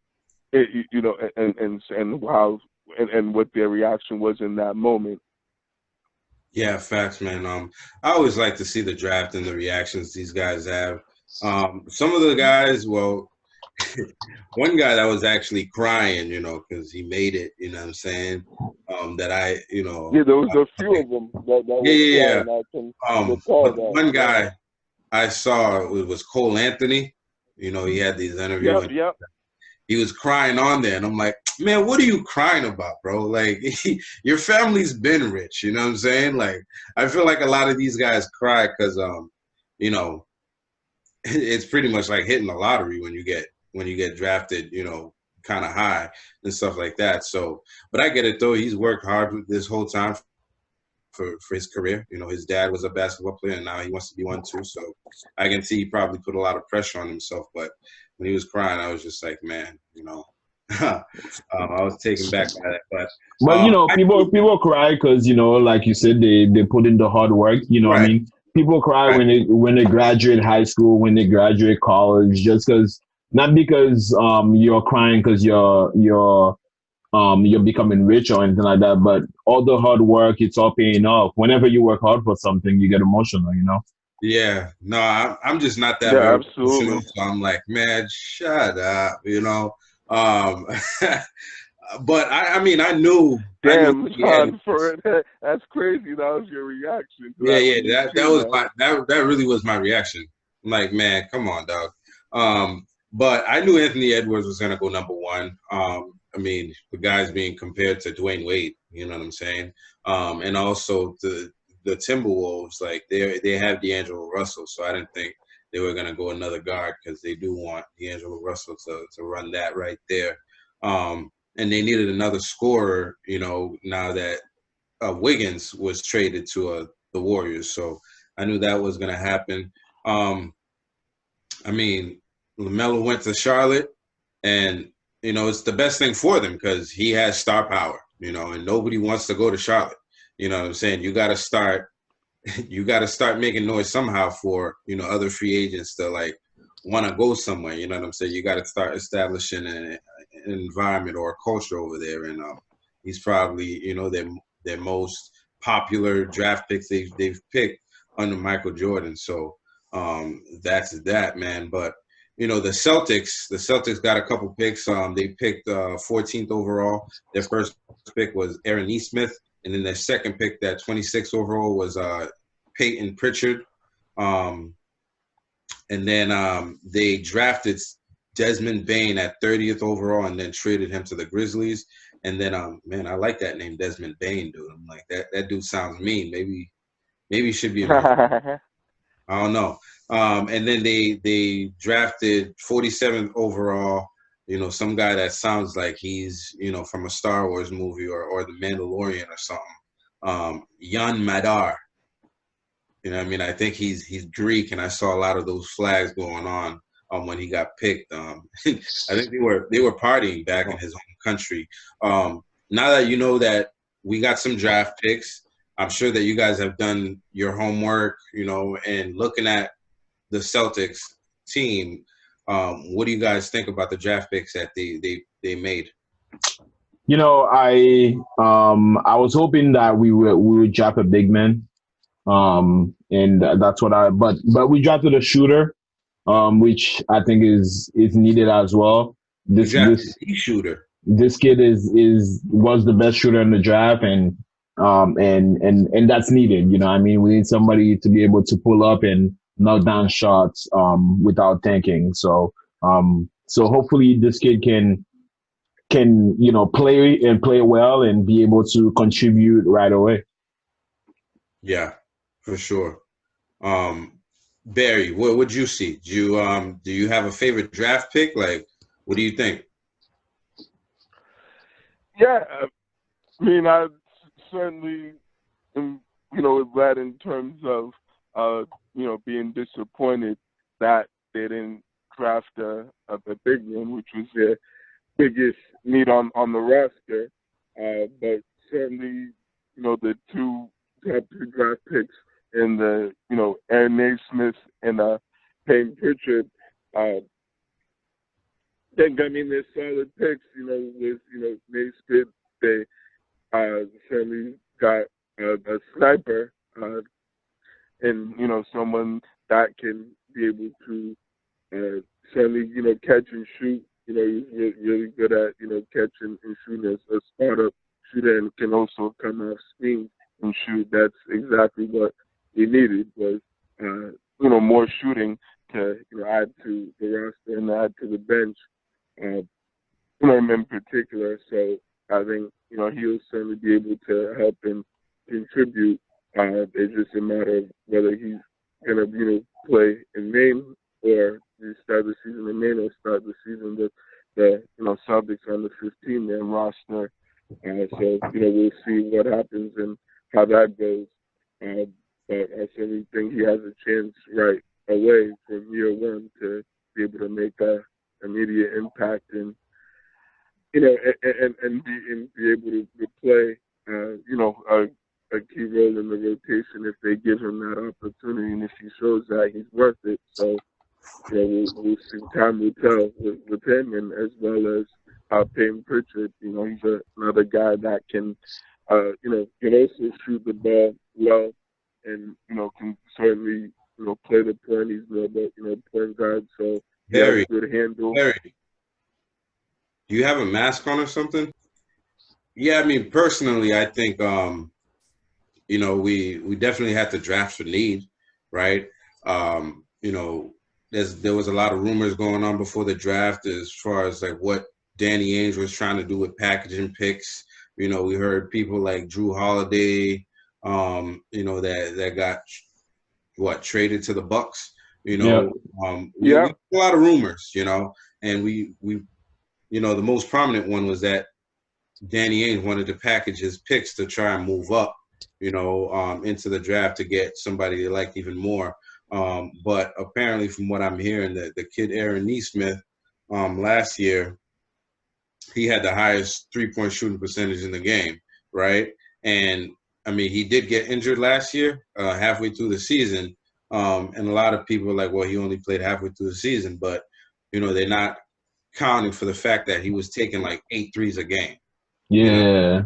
and what their reaction was in that moment. Yeah, facts, man. I always like to see the draft and the reactions these guys have. Some of the guys, well, one guy that was actually crying, because he made it, you know what I'm saying? Yeah, there was a few of them that yeah. But one guy I saw was Cole Anthony. He had these interviews. Yep. He was crying on there, and I'm like, man, what are you crying about, bro? Like, your family's been rich, you know what I'm saying? Like, I feel like a lot of these guys cry because, it's pretty much like hitting the lottery when you get drafted, kind of high and stuff like that. So, but I get it though. He's worked hard this whole time for his career. His dad was a basketball player, and now he wants to be one too. So I can see he probably put a lot of pressure on himself. But when he was crying, I was just like, man, I was taken back by that. But people cry because like you said, they put in the hard work. Right. What I mean, people cry when they graduate high school, when they graduate college, just because. Not because you're crying because you're becoming rich or anything like that, but all the hard work, it's all paying off. Whenever you work hard for something, you get emotional, Yeah, no, I'm just not that emotional. So I'm like, man, shut up, But I mean, I knew. Damn, John, that's crazy. That was your reaction. Yeah, that really was my reaction. I'm like, man, come on, dog. But I knew Anthony Edwards was going to go number 1. I mean, the guy's being compared to Dwayne Wade, you know what I'm saying? And also the Timberwolves, like they have D'Angelo Russell, so I didn't think they were going to go another guard because they do want D'Angelo Russell to run that right there. And they needed another scorer, now that Wiggins was traded to the Warriors. So I knew that was going to happen. I mean, LaMelo went to Charlotte, and, it's the best thing for them because he has star power, and nobody wants to go to Charlotte. You know what I'm saying? You got to start making noise somehow for, other free agents to, like, want to go somewhere. You know what I'm saying? You got to start establishing an environment or a culture over there. And he's probably, their most popular draft picks they've picked under Michael Jordan. So that's that, man. But, the Celtics got a couple picks. They picked 14th overall. Their first pick was Aaron Nesmith. And then their second pick, that 26th overall, was Peyton Pritchard. And then they drafted Desmond Bain at 30th overall and then traded him to the Grizzlies. And then, man, I like that name, Desmond Bain, dude. I'm like, that dude sounds mean. Maybe he should be I don't know. And then they drafted 47th overall, some guy that sounds like he's, from a Star Wars movie or The Mandalorian or something. Jan Madar. I mean, I think he's Greek, and I saw a lot of those flags going on when he got picked. I think they were partying back in his home country. Now that you know that we got some draft picks, I'm sure that you guys have done your homework, and looking at the Celtics team. What do you guys think about the draft picks that they made? I was hoping that we would draft a big man. And that's what but we drafted a shooter, which I think is needed as well. This shooter. This kid was the best shooter in the draft, and that's needed. We need somebody to be able to pull up and knock down shots without thinking. So hopefully this kid can play well and be able to contribute right away. Yeah, for sure. Barry, what would you see? Do you have a favorite draft pick? Like, what do you think? Yeah, I certainly am, glad in terms of, being disappointed that they didn't draft a big man, which was their biggest need on the roster. But certainly, the two top 2 draft picks in the, Aaron Naismith and Peyton Pritchard, they're solid picks, with, Naismith, they certainly got a sniper, and, someone that can be able to certainly, catch and shoot. He's really good at, catching and shooting as a spot-up shooter, and can also come off screen and shoot. That's exactly what we needed, was, more shooting to, add to the roster and add to the bench, in particular. So I think, he'll certainly be able to help and contribute. It's just a matter of whether he's going to, play in Maine, or start the season in Maine, or start the season with the Celtics on the 15-man roster. So, we'll see what happens and how that goes. But I certainly think he has a chance right away from year one to be able to make an immediate impact and, and be able to play, a key role in the rotation if they give him that opportunity, and if he shows that he's worth it. So, we'll see. Time will tell with him, and as well as Peyton Pritchard. He's another guy that can, can also shoot the ball well, and can certainly play the point. He's more about point guard, so he has a good handle. Barry, do you have a mask on or something? Yeah, personally, I think we definitely had to draft for need, right? There was a lot of rumors going on before the draft as far as like what Danny Ainge was trying to do with packaging picks. We heard people like Drew Holiday, that got traded to the Bucks. We a lot of rumors, and we the most prominent one was that Danny Ainge wanted to package his picks to try and move up, into the draft to get somebody they liked even more. But apparently, from what I'm hearing, the kid Aaron Naismith, last year, he had the highest 3-point shooting percentage in the game, right? And he did get injured last year, halfway through the season. And a lot of people are like, well, he only played halfway through the season, but they're not counting for the fact that he was taking like 8 threes a game. Yeah,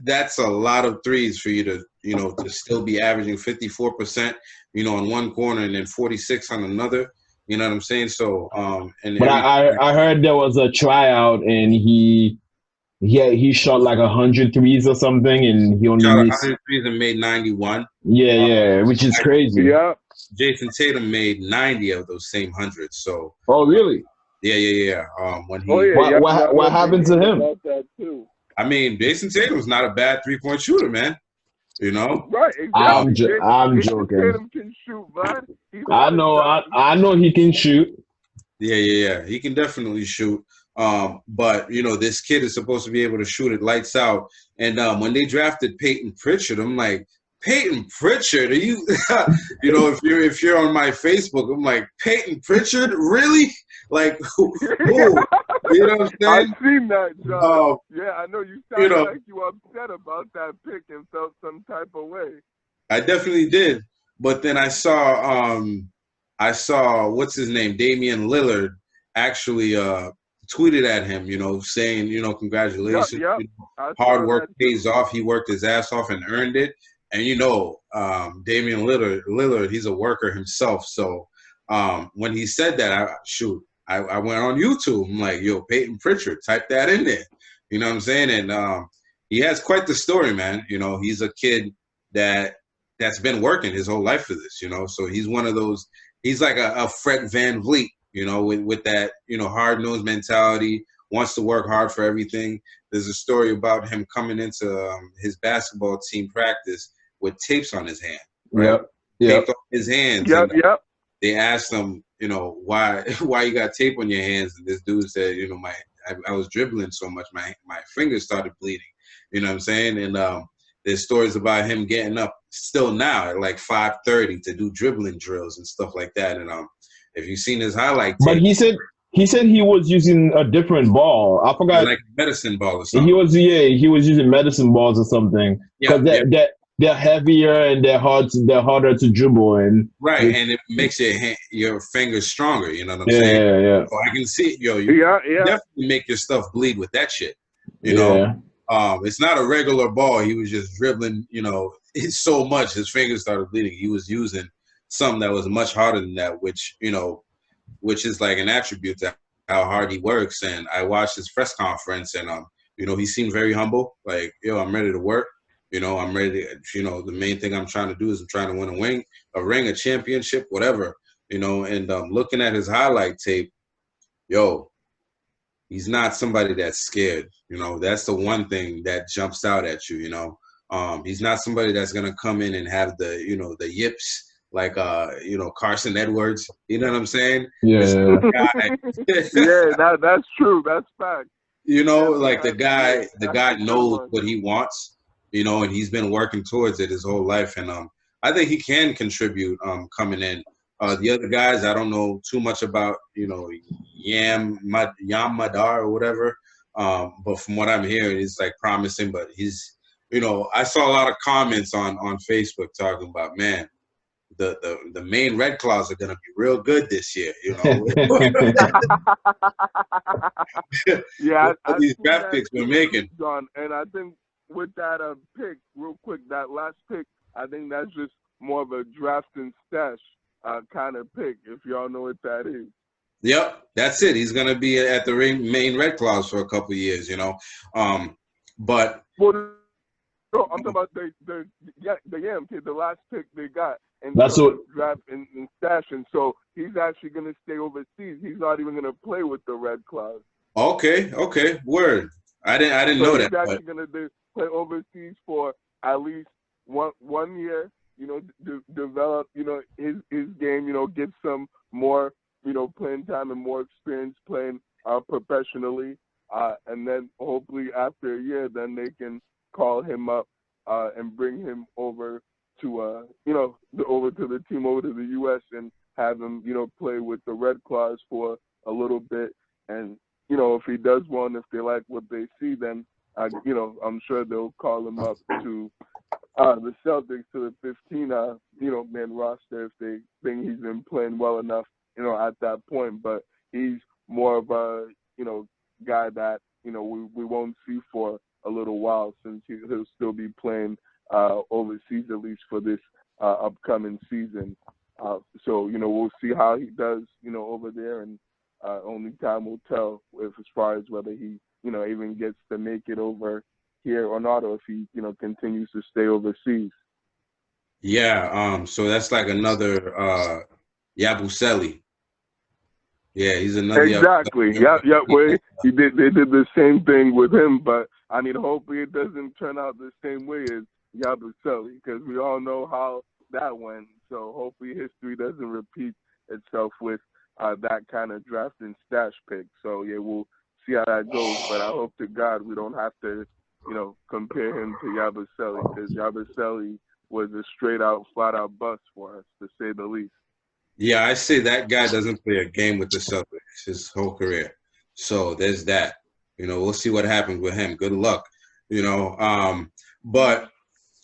that's a lot of threes for you to to still be averaging 54%, on one corner and then 46 on another. You know what I'm saying? So, but I heard there was a tryout and he shot like 100 threes or something, and he only shot made 100 threes and made 91. Yeah, which is crazy. Yeah, Jason Tatum made 90 of those same 100. So. Oh, really? Yeah. When he. What happened to him? About that too. Jason Tatum's not a bad 3-point shooter, man. Right, exactly. I'm joking. Tatum can shoot, man. I know he can shoot. Yeah. He can definitely shoot. But this kid is supposed to be able to shoot it lights out. And when they drafted Peyton Pritchard, I'm like, Peyton Pritchard, are you? You know, if you're on my Facebook, I'm like, Peyton Pritchard, really? Like, who? You know what I'm saying? I've seen that, John. Yeah, I know you sounded like you were upset about that pick and felt some type of way. I definitely did, but then I saw what's his name, Damian Lillard, actually tweeted at him, you know, saying, you know, congratulations, Yep. you know, hard work pays off. He worked his ass off and earned it. And you know, Damian Lillard, he's a worker himself. So when he said that, I went on YouTube. I'm like, yo, Peyton Pritchard, type that in there. You know what I'm saying? And he has quite the story, man. You know, he's a kid that's been working his whole life for this, you know. So he's one of those, he's like a Fred VanVleet, you know, with that, you know, hard-nosed mentality, wants to work hard for everything. There's a story about him coming into his basketball team practice with tapes on his hand, right? Yep. Taped on his hands. Yep. They asked him, you know, why you got tape on your hands? And this dude said, you know, I was dribbling so much, my fingers started bleeding. You know what I'm saying? And there's stories about him getting up still now at like 5:30 to do dribbling drills and stuff like that. And if you've seen his highlight tape, but he said he was using a different ball. I forgot, like a medicine ball or something. He was using medicine balls or something. Because they're heavier and they're harder to dribble, and and it makes your fingers stronger. You know what I'm saying? Yeah. So I can see it, yo. You definitely make your stuff bleed with that shit. You know. It's not a regular ball. He was just dribbling, you know, so much his fingers started bleeding. He was using something that was much harder than that, which is like an attribute to how hard he works. And I watched his press conference, and you know, he seemed very humble. Like, yo, I'm ready to work. You know, I'm ready to, you know, the main thing I'm trying to do is I'm trying to win a ring, a championship, whatever. You know, and looking at his highlight tape, yo, he's not somebody that's scared. You know, that's the one thing that jumps out at you, you know. He's not somebody that's going to come in and have the, you know, the yips like, you know, Carson Edwards. You know what I'm saying? Yeah. That's true. That's fact. You know, like the guy knows what he wants, you know, and he's been working towards it his whole life. And I think he can contribute coming in. The other guys, I don't know too much about, you know, Yam Madar or whatever. But from what I'm hearing, it's like promising. But he's, you know, I saw a lot of comments on Facebook talking about, man, the main Red Claws are gonna be real good this year. You know, these draft picks we're making, John. And I think with that pick, real quick, that last pick, I think that's just more of a draft and stash kind of pick, if y'all know what that is. Yep, that's it. He's gonna be at the main Red Claws for a couple of years, you know. But no, I'm talking about the Yam kid, the last pick they got, and that's what draft and stash, and so he's actually gonna stay overseas. He's not even gonna play with the Red Claws. Okay, word. I didn't know that. He's actually gonna play overseas for at least one year. You know, develop, you know, his game. You know, get some more, you know, playing time and more experience playing professionally, and then hopefully after a year, then they can call him up and bring him over to you know, over to the team, over to the U.S. and have him, you know, play with the Red Claws for a little bit. And you know, if he does well, if they like what they see, then you know, I'm sure they'll call him up to the Celtics, to the 15 you know, man roster if they think he's been playing well enough, you know, at that point. But he's more of a, you know, guy that, you know, we won't see for a little while, since he'll still be playing overseas, at least for this upcoming season. So, you know, we'll see how he does, you know, over there, and only time will tell as far as whether he, you know, even gets to make it over here or not, or if he, you know, continues to stay overseas. Yeah, so that's like another Yabusele. Yeah, he's another. Exactly. Yep. They did the same thing with him, but I mean, hopefully it doesn't turn out the same way as Yabusele, because we all know how that went. So hopefully history doesn't repeat itself with that kind of draft and stash pick. So yeah, we'll see how that goes. But I hope to God we don't have to, you know, compare him to Yabusele, because Yabusele was a straight out, flat out bust for us, to say the least. Yeah, I say that guy doesn't play a game with the Celtics his whole career. So there's that. We'll see what happens with him. Good luck. But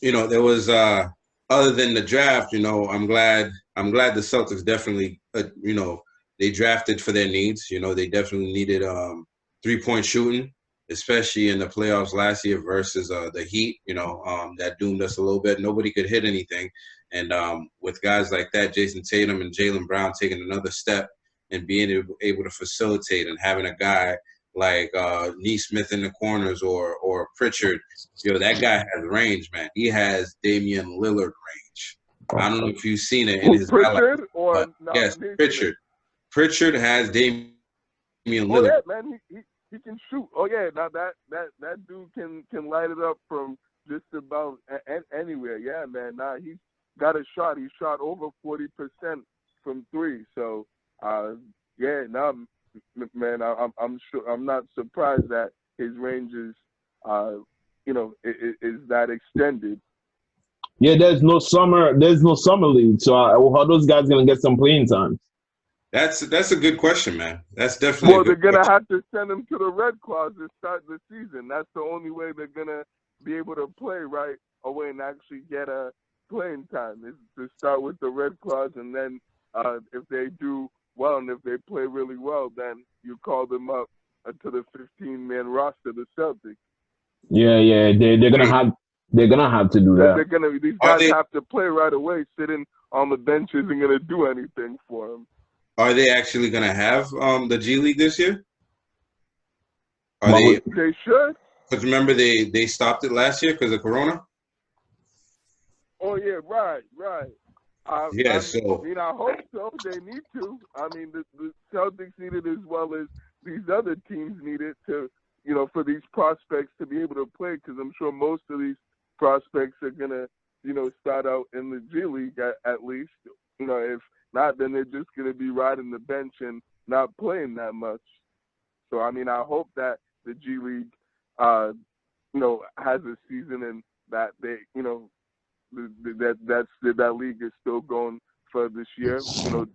there was other than the draft. I'm glad the Celtics definitely they drafted for their needs. They definitely needed 3-point shooting, especially in the playoffs last year versus the Heat. That doomed us a little bit. Nobody could hit anything. And with guys like that, Jason Tatum and Jaylen Brown taking another step and being able to facilitate, and having a guy like Nesmith in the corners or Pritchard, that guy has range, man. He has Damian Lillard range. I don't know if you've seen it in his Pritchard or yes, Nesmith? Pritchard. Pritchard has Damian Lillard. Oh yeah, man, he can shoot. Oh yeah, now that dude can light it up from just about anywhere. Yeah, man. Now he's got a shot. He shot over 40% from three. So yeah, now man, I'm sure I'm not surprised that his range is is that extended. Yeah, there's no summer league, so how are those guys gonna get some playing time? That's a good question, man. That's definitely. Well, they're gonna have to send him to the Red Claws to start the season. That's the only way they're gonna be able to play right away and actually get a playing time, is to start with the Red Claws, and then if they do well and if they play really well, then you call them up to the 15-man roster, the Celtics. Yeah, they're gonna have to do that. These guys have to play right away. Sitting on the bench isn't gonna do anything for them. Are they actually gonna have the G League this year? They should. Because remember they stopped it last year because of Corona. Oh yeah, right. I hope so. They need to. I mean, the Celtics need it as well as these other teams need it to, for these prospects to be able to play. Because I'm sure most of these prospects are gonna, start out in the G League at least. If not, then they're just gonna be riding the bench and not playing that much. So I mean, I hope that the G League, has a season and that they, that league is still going for this year,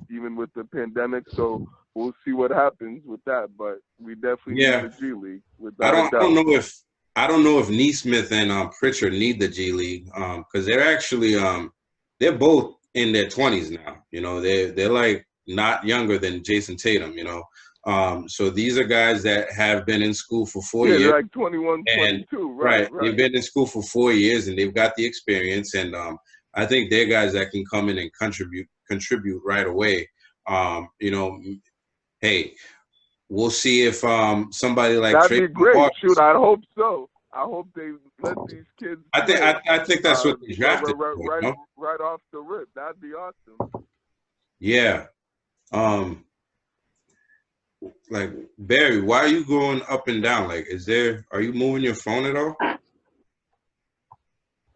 even with the pandemic. So we'll see what happens with that. But we definitely need the G League. I don't know if Nesmith and Pritchard need the G League because they're actually they're both in their 20s now. They're like not younger than Jason Tatum. So these are guys that have been in school for 4 years. They're like 21, 22, right. They've been in school for 4 years and they've got the experience. And I think they're guys that can come in and contribute right away. Hey, we'll see if somebody like that'd be great. Shoot, I hope so. I hope they let these kids. I think that's what they drafted. Right off the rip, that'd be awesome. Yeah. Like Barry, why are you going up and down? Like, are you moving your phone at all?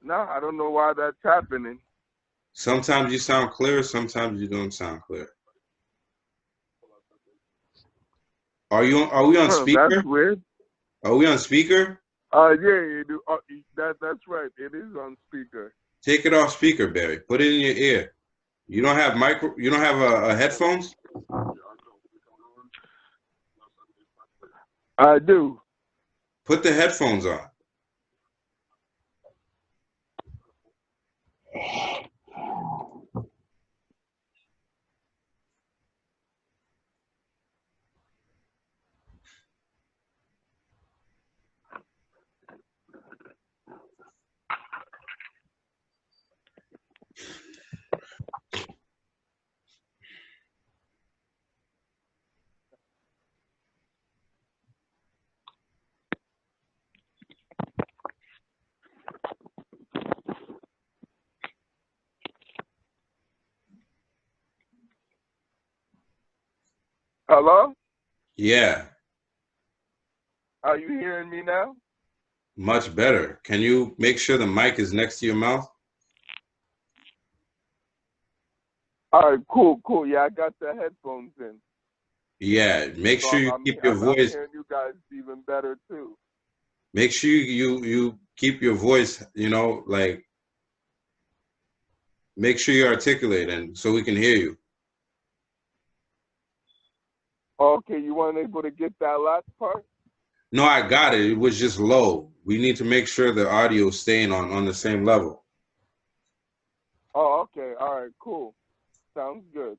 No, I don't know why that's happening. Sometimes you sound clear, sometimes you don't sound clear. Are we on speaker? That's weird. Are we on speaker? Yeah, you do. That's right. It is on speaker. Take it off speaker, Barry. Put it in your ear. You don't have You don't have a headphones? I do. Put the headphones on. Hello? Yeah. Are you hearing me now? Much better. Can you make sure the mic is next to your mouth? All right, cool. Yeah, I got the headphones in. Yeah, make sure you keep your voice. I'm hearing you guys even better too. Make sure you keep your voice, like Make sure you articulate and so we can hear you. Okay, you weren't able to get that last part? No, I got it. It was just low. We need to make sure the audio is staying on the same level. Oh, okay. All right, cool. Sounds good.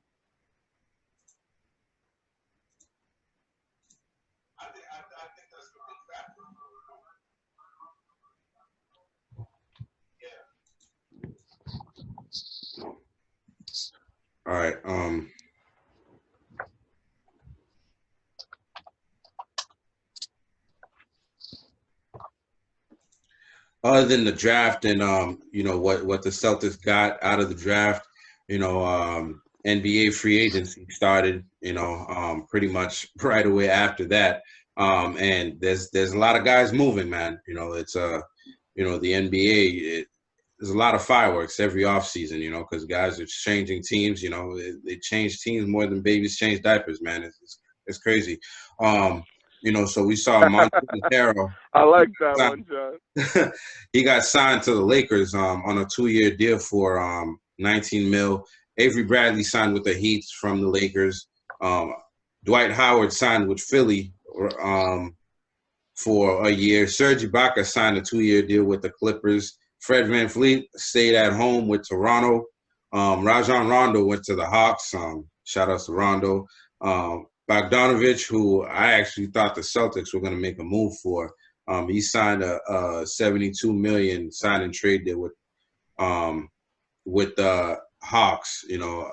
All right. Other than the draft and what the Celtics got out of the draft, NBA free agency started, pretty much right away after that. And there's a lot of guys moving, man. It's the NBA. There's a lot of fireworks every offseason, because guys are changing teams. They change teams more than babies change diapers, man. It's crazy. So we saw Montero. I like that one, John. He got signed to the Lakers on a 2-year deal for $19 million. Avery Bradley signed with the Heat from the Lakers. Dwight Howard signed with Philly for a year. Serge Ibaka signed a 2-year deal with the Clippers. Fred VanVleet stayed at home with Toronto. Rajon Rondo went to the Hawks. Shout out to Rondo. Bogdanovich, who I actually thought the Celtics were going to make a move for, he signed a $72 million sign and trade deal with the Hawks.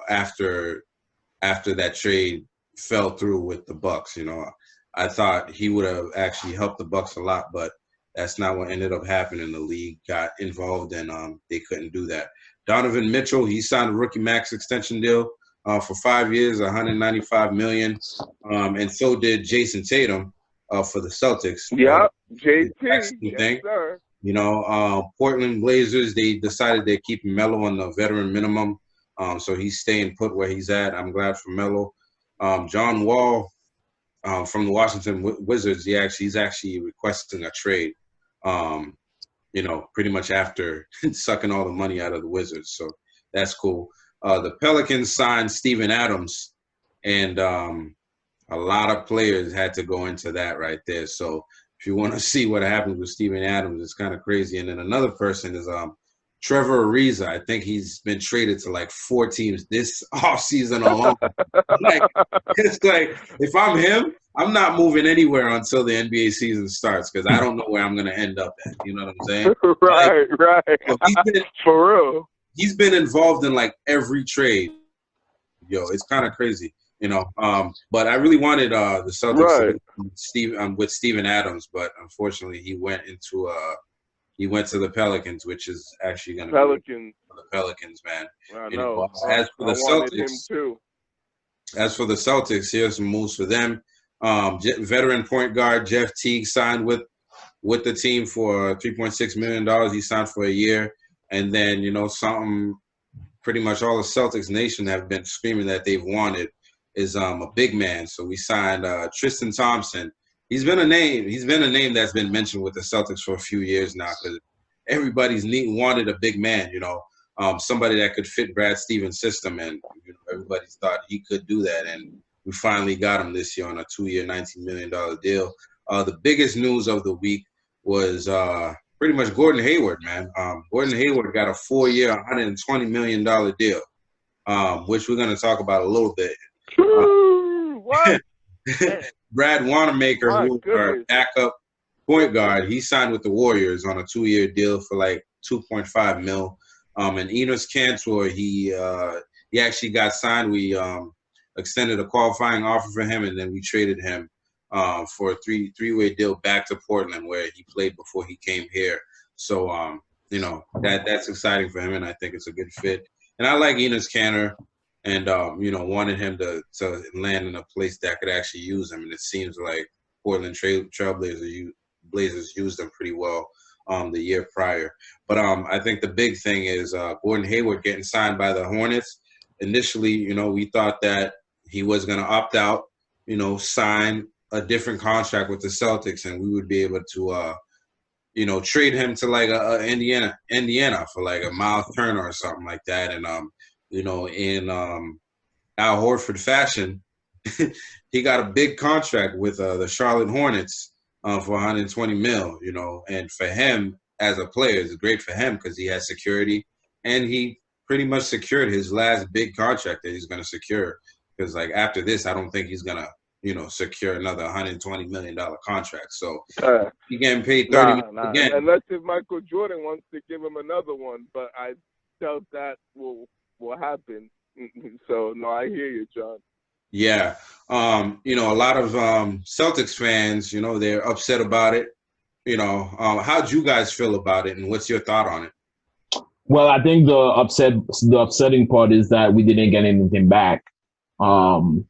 After that trade fell through with the Bucks. I thought he would have actually helped the Bucks a lot, but that's not what ended up happening. The league got involved and they couldn't do that. Donovan Mitchell, he signed a rookie max extension deal for 5 years, $195 million, and so did Jason Tatum for the Celtics. Yeah, JT. Yes, sir. Portland Blazers, they decided they're keeping Melo on the veteran minimum, so he's staying put where he's at. I'm glad for Melo. John Wall from the Washington Wizards, he's actually requesting a trade, pretty much after sucking all the money out of the Wizards, so that's cool. The Pelicans signed Steven Adams, and a lot of players had to go into that right there. So if you want to see what happens with Steven Adams, it's kind of crazy. And then another person is Trevor Ariza. I think he's been traded to like 4 teams this offseason alone. It's like, if I'm him, I'm not moving anywhere until the NBA season starts because I don't know where I'm going to end up at. You know what I'm saying? Right. For real. He's been involved in like every trade. It's kind of crazy, But I really wanted the Celtics with Steven Adams, but unfortunately he went to the Pelicans, which is actually going to be the Pelicans, man. I know. As for the Celtics, here's some moves for them. Veteran point guard Jeff Teague signed with the team for $3.6 million. He signed for a year. And then, something pretty much all the Celtics nation have been screaming that they've wanted is a big man. So we signed Tristan Thompson. He's been a name that's been mentioned with the Celtics for a few years now because everybody's wanted a big man, somebody that could fit Brad Stevens' system. And everybody thought he could do that. And we finally got him this year on a 2-year, $19 million deal. The biggest news of the week was pretty much Gordon Hayward, man. Gordon Hayward got a 4-year, $120 million deal, which we're going to talk about a little bit. What? Brad Wanamaker, who's our backup point guard, he signed with the Warriors on a 2-year deal for like $2.5 million. And Enos Kantor, he actually got signed. We extended a qualifying offer for him, and then we traded him for a three-way deal back to Portland where he played before he came here. So, that's exciting for him, and I think it's a good fit. And I like Enos Kanter and, wanted him to land in a place that could actually use him. And it seems like Portland Trailblazers used him pretty well the year prior. But I think the big thing is Gordon Hayward getting signed by the Hornets. Initially, we thought that he was going to opt out, sign a different contract with the Celtics, and we would be able to trade him to like a Indiana for like a Miles Turner or something like that. And in Al Horford fashion, he got a big contract with the Charlotte Hornets for 120 mil. And for him as a player, it's great for him because he has security, and he pretty much secured his last big contract that he's going to secure. Because like after this, I don't think he's gonna secure another $120 million contract. So he getting paid 30 again. Unless if Michael Jordan wants to give him another one, but I doubt that will happen. So no, I hear you, John. Yeah. A lot of Celtics fans, they're upset about it. How'd you guys feel about it, and what's your thought on it? Well, I think the upsetting part is that we didn't get anything back. I want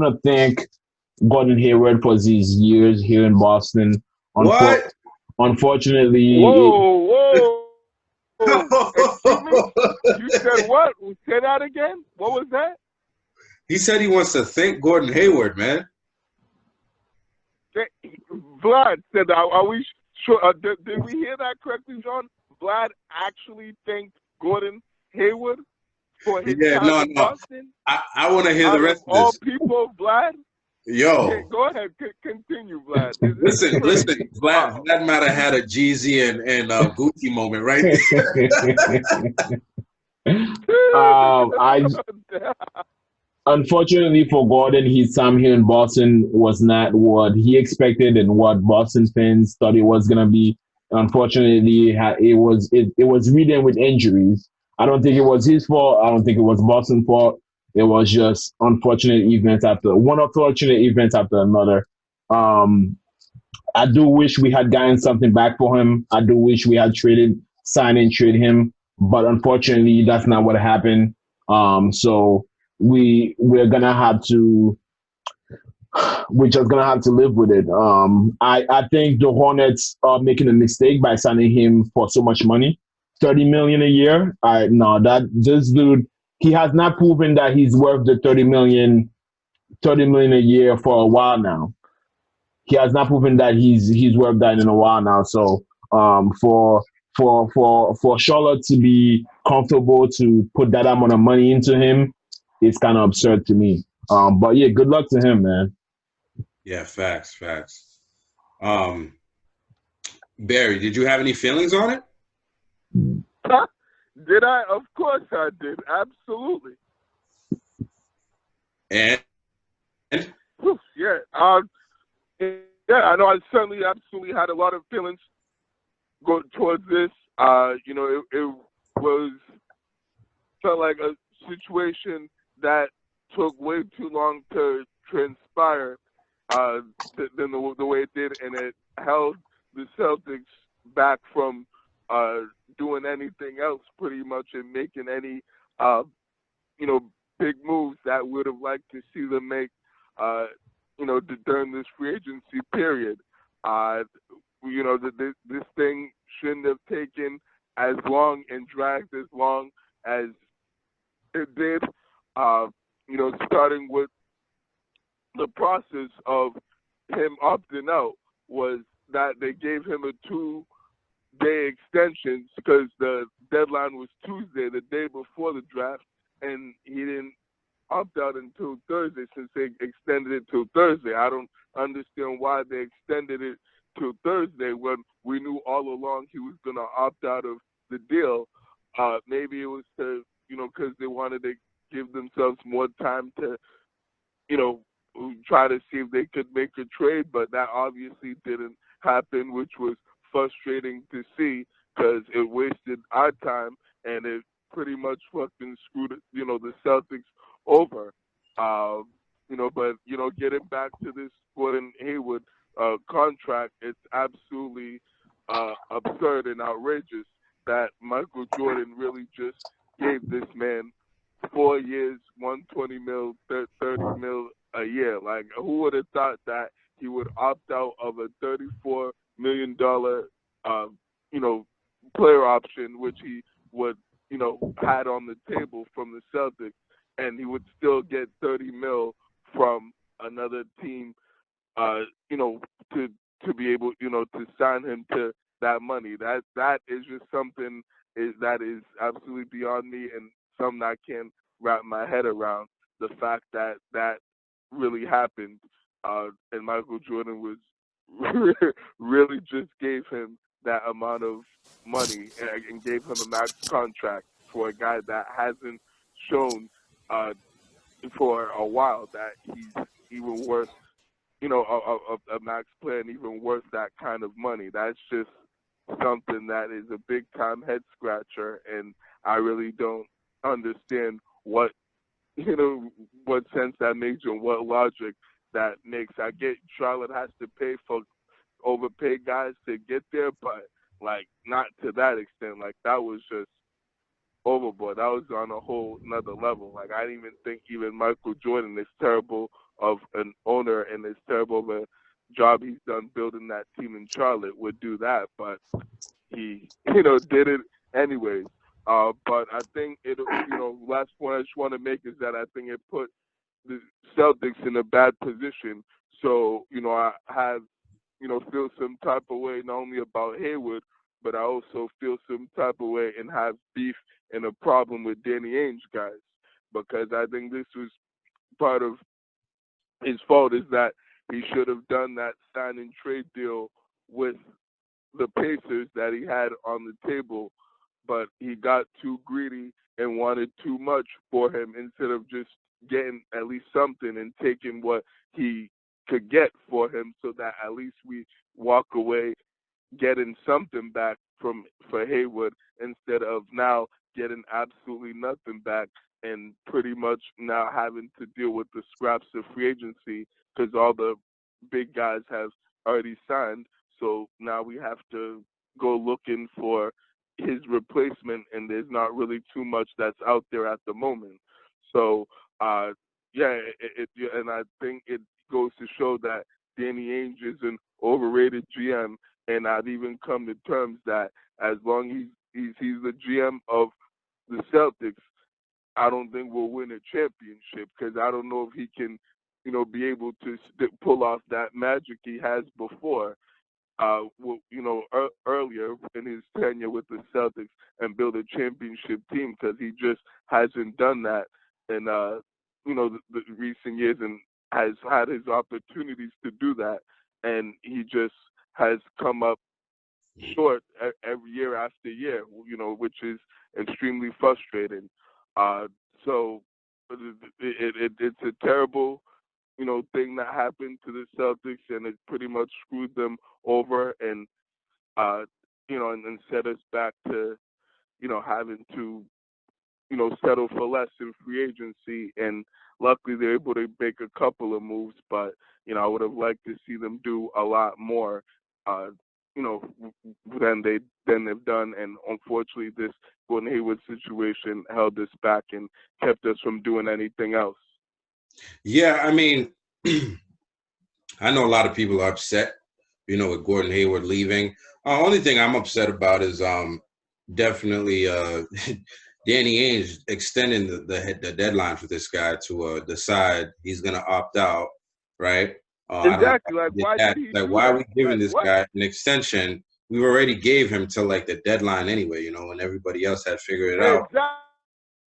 to thank Gordon Hayward for these years here in Boston. What? Unfortunately, whoa! Excuse me? You said what? Say that again? What was that? He said he wants to thank Gordon Hayward, man. Vlad said that. Are we sure? Did we hear that correctly, John? Vlad actually thanked Gordon Hayward for his time in Boston? I want to hear the rest of this. All people, Vlad? Yo. Okay, go ahead. Continue, Vlad. Listen. Vlad might have had a Jeezy and Gucci moment, right? Unfortunately for Gordon, his time here in Boston was not what he expected and what Boston fans thought it was going to be. Unfortunately, it was ridden with injuries. I don't think it was his fault. I don't think it was Boston's fault. It was just unfortunate events after another. I do wish we had gotten something back for him. I do wish we had signed and trade him, but unfortunately, that's not what happened. So we're just gonna have to live with it. I think the Hornets are making a mistake by signing him for so much money. $30 million a year. This dude, he has not proven that he's worth the $30 million a year for a while now. He has not proven that he's worth that in a while now. So for Charlotte to be comfortable to put that amount of money into him, it's kind of absurd to me. But yeah, good luck to him, man. Yeah, facts. Barry, did you have any feelings on it? Did I? Of course I did. Absolutely. And? Yeah. I know I certainly absolutely had a lot of feelings go towards this. It felt like a situation that took way too long to transpire than the way it did, and it held the Celtics back from doing anything else pretty much and making any big moves that would have liked to see them make during this free agency period. This thing shouldn't have taken as long and dragged as long as it did. Starting with the process of him opting out was that they gave him a 2-day extension because the deadline was Tuesday, the day before the draft, and he didn't opt out until Thursday since they extended it till Thursday. I don't understand why they extended it till Thursday when we knew all along he was going to opt out of the deal. Maybe it was to, because they wanted to give themselves more time to, try to see if they could make a trade, but that obviously didn't happen, which was frustrating to see because it wasted our time and it pretty much fucking screwed, the Celtics over. But getting back to this Gordon Hayward contract, it's absolutely absurd and outrageous that Michael Jordan really just gave this man 4 years, 120 mil, 30 mil a year. Like, who would have thought that he would opt out of a $34 million, player option, which he would, had on the table from the Celtics, and he would still get 30 mil from another team, to to be able, to sign him to that money. That is just something that is absolutely beyond me, and something I can't wrap my head around. The fact that that really happened, and Michael Jordan was really just gave him that amount of money and gave him a max contract for a guy that hasn't shown for a while that he's even worth, a max player and even worth that kind of money. That's just something that is a big time head scratcher, and I really don't understand what sense that makes and what logic that makes. I get Charlotte has to pay for overpay guys to get there, but like not to that extent. Like that was just overboard. That was on a whole another level. Like I didn't even think even Michael Jordan, is terrible of an owner and as terrible of a job he's done building that team in Charlotte, would do that, but he, did it anyways. But I think it, last point I just want to make is that I think it put the Celtics in a bad position. So, I have, feel some type of way not only about Hayward, but I also feel some type of way and have beef and a problem with Danny Ainge guys, because I think this was part of his fault, is that he should have done that sign and trade deal with the Pacers that he had on the table, but he got too greedy and wanted too much for him instead of just getting at least something and taking what he could get for him, so that at least we walk away getting something back for Hayward instead of now getting absolutely nothing back and pretty much now having to deal with the scraps of free agency because all the big guys have already signed. So now we have to go looking for his replacement, and there's not really too much that's out there at the moment. So, and I think it goes to show that Danny Ainge is an overrated GM, and I've even come to terms that as long as he's the GM of the Celtics, I don't think we'll win a championship, because I don't know if he can, be able to pull off that magic he has before. Earlier in his tenure with the Celtics and build a championship team, because he just hasn't done that in the recent years, and has had his opportunities to do that, and he just has come up short every year after year, which is extremely frustrating. So it's a terrible thing that happened to the Celtics, and it pretty much screwed them over, and and set us back to having to settle for less in free agency. And luckily they're able to make a couple of moves, but I would have liked to see them do a lot more than they've done. And unfortunately this Gordon Hayward situation held us back and kept us from doing anything else. Yeah, I mean, I know a lot of people are upset, with Gordon Hayward leaving. Only thing I'm upset about is definitely Danny Ainge extending the deadline for this guy to decide he's going to opt out, right? Exactly. Like, why did he why are we giving this what? guy an extension? We already gave him till like the deadline anyway, when everybody else had figured it out.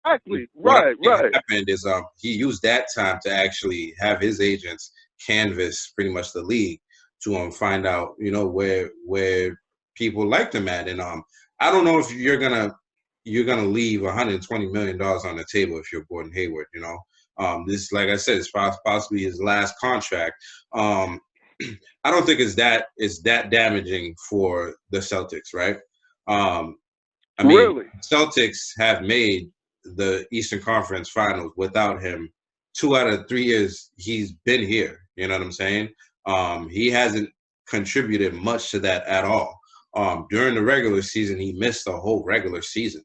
Exactly. What Right. happened is he used that time to actually have his agents canvass pretty much the league to find out, where people liked him at. And I don't know if you're gonna leave $120 million on the table if you're Gordon Hayward. This, like I said, is possibly his last contract. I don't think it's that damaging for the Celtics, right? I mean, Really? Celtics have made the Eastern Conference Finals without him 2 out of 3 years he's been here. You know what I'm saying? He hasn't contributed much to that at all. During the regular season, he missed the whole regular season,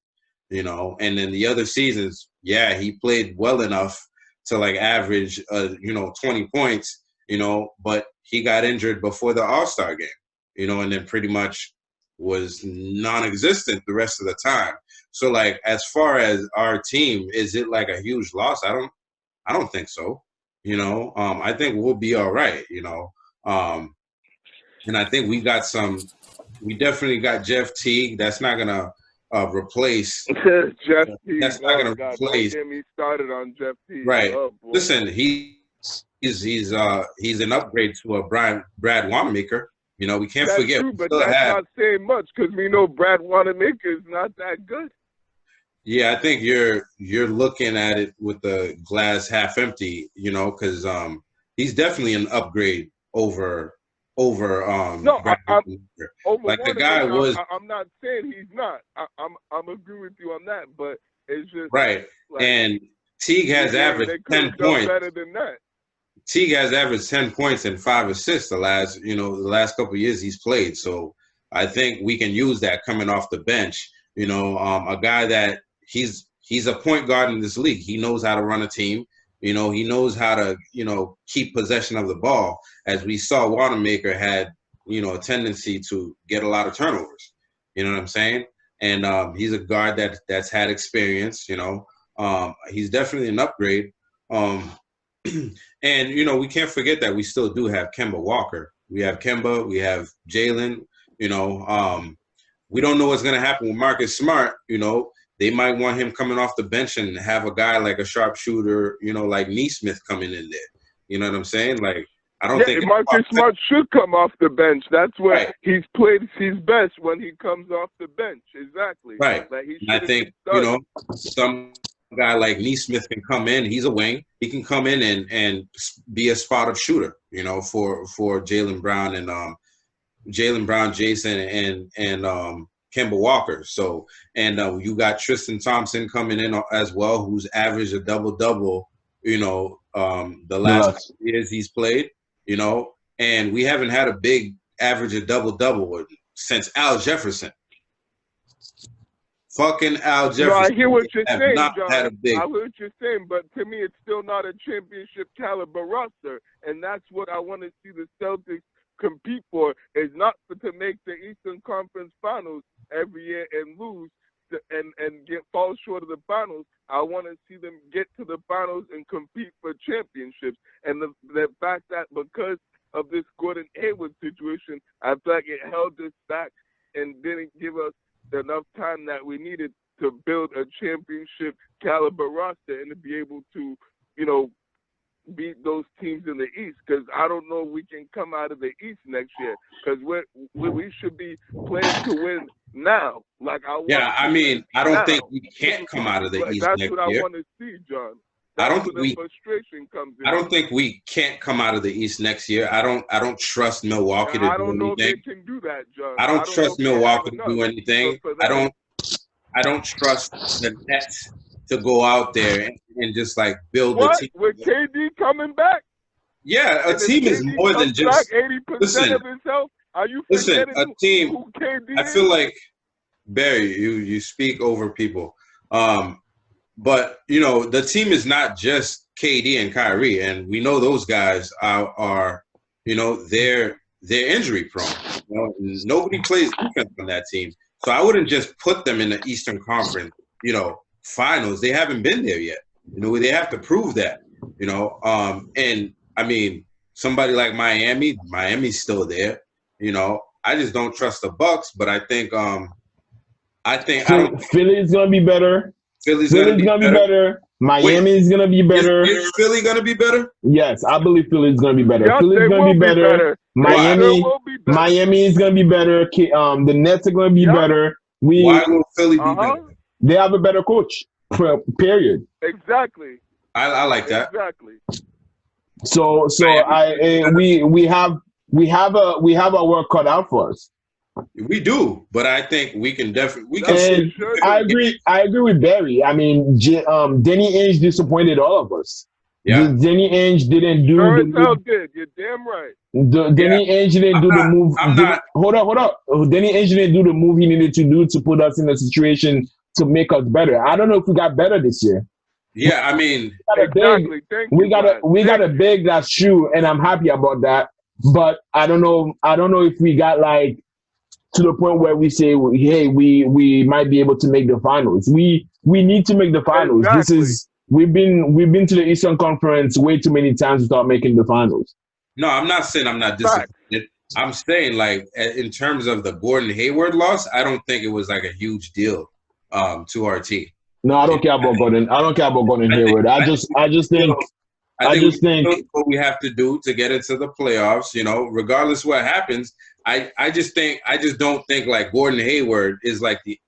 and then the other seasons, yeah, he played well enough to like average, 20 points, but he got injured before the All-Star game, and then pretty much was non-existent the rest of the time. So like, as far as our team, is it like a huge loss? I don't think so. I think we'll be all right. And I think we definitely got Jeff Teague. That's not gonna replace Jeff Teague. That's not gonna God, replace. don't get me started on Jeff Teague. Right. Oh, Listen, he's an upgrade to a Brad Wanamaker. You know, we can't that's forget. true, but that's not saying much because we know Brad Wanamaker is not that good. Yeah, I think you're looking at it with the glass half empty. You know, because he's definitely an upgrade over No, Brad Wanamaker. Over Like the guy was. I'm not saying he's not. I'm agree with you on that, but it's just Right. Like, And Teague has averaged 10 points. Better than that. Teague has averaged 10 points and 5 assists the last couple of years he's played. So I think we can use that coming off the bench. You know, a guy that he's a point guard in this league. He knows how to run a team. You know, he knows how to, keep possession of the ball. As we saw, Wanamaker had, a tendency to get a lot of turnovers. You know what I'm saying? And he's a guard that's had experience, he's definitely an upgrade. And, we can't forget that we still do have Kemba Walker. We have Kemba, we have Jalen, we don't know what's going to happen with Marcus Smart. They might want him coming off the bench and have a guy like a sharpshooter, like Neesmith coming in there. You know what I'm saying? Like, I don't think Marcus Smart should come off the bench. That's where right. He's played his best when he comes off the bench. Exactly. Right. Like I think, some guy like Neesmith can come in. He's a wing. He can come in and be a spot of shooter, for Jaylen Brown and Jason and Kemba Walker. So, and you got Tristan Thompson coming in as well, who's averaged a double-double, the last couple years he's played, and we haven't had a big average of double-double since Al Jefferson. Fucking Al Jefferson. No, I hear what you're saying, John. I hear what you're saying, but to me, it's still not a championship caliber roster, and that's what I want to see the Celtics compete for. Is not to make the Eastern Conference Finals every year and lose and fall short of the finals. I want to see them get to the finals and compete for championships. And the fact that because of this Gordon Hayward situation, I feel like it held us back and didn't give us enough time that we needed to build a championship caliber roster and to be able to, beat those teams in the East. Because I don't know if we can come out of the East next year. Because we should be playing to win now. I don't think we can't come out of the East next year. That's what I want to see, John. Frustration comes in. I don't think we can't come out of the East next year. I don't trust Milwaukee to do anything. I don't know if they can do that, John. I don't trust Milwaukee to do anything. I don't trust the Nets to go out there and just build a team. With KD coming back? Yeah, a team is more than just 80% of himself. Are you forgetting a team? Who KD I feel like Barry, you speak over people. But the team is not just KD and Kyrie, and we know those guys are they're injury prone. Nobody plays defense on that team, so I wouldn't just put them in the Eastern Conference, finals. They haven't been there yet. They have to prove that. And I mean, somebody like Miami's still there. I just don't trust the Bucks, but I think Philly's gonna be better. Philly's gonna be better. Miami's gonna be better. Is Philly gonna be better? Yes, I believe Philly's gonna be better. Yes, Philly's gonna be better. Miami is gonna be better. The Nets are gonna be better. Why will Philly be better? They have a better coach. Period. Exactly. I like that. Exactly. So we have our work cut out for us. We do, but I think we can definitely. I agree with Barry. I mean, Danny Ainge disappointed all of us. Yeah. Danny Ainge didn't do the move. You're damn right. Danny Ainge didn't do the move. Hold up. Danny Ainge didn't do the move he needed to do to put us in a situation to make us better. I don't know if we got better this year. Yeah, I mean, we got a big that shoe, and I'm happy about that. But I don't know if we got to the point where we say, hey, we might be able to make the finals. We need to make the finals. Exactly. We've been to the Eastern Conference way too many times without making the finals. No, I'm not saying I'm not disappointed. I'm saying, like, in terms of the Gordon Hayward loss, I don't think it was like a huge deal to our team. No, I don't care about Gordon. I don't care about Gordon Hayward. I just think what we have to do to get into the playoffs. You know, regardless of what happens, I just don't think like Gordon Hayward is like the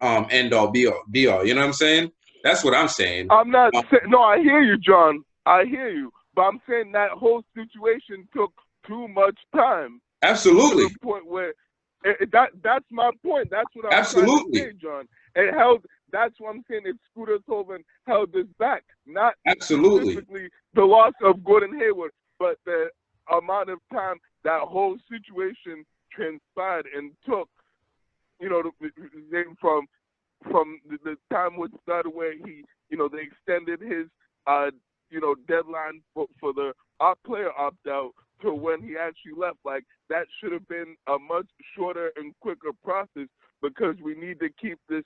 end all be all. You know what I'm saying? That's what I'm saying. I'm not saying no. I hear you, John. I hear you, but I'm saying that whole situation took too much time. Absolutely. To the point where that's my point. That's what I'm Absolutely trying to say, John. It held. That's what I'm saying. It screwed us over and held us back. Not absolutely specifically the loss of Gordon Hayward, but the amount of time that whole situation transpired and took. You know, from the time which started where he, you know, they extended his, deadline for the player opt-out to when he actually left. Like, that should have been a much shorter and quicker process because we need to keep this,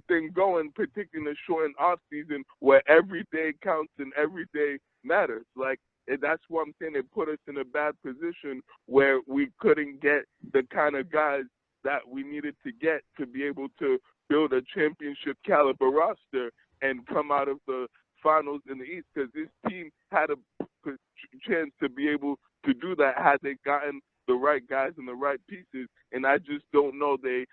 thing going, particularly in the shortened off-season where every day counts and every day matters. Like, that's what I'm saying. It put us in a bad position where we couldn't get the kind of guys that we needed to get to be able to build a championship caliber roster and come out of the finals in the East, because this team had a chance to be able to do that had they gotten the right guys and the right pieces. And I just don't know that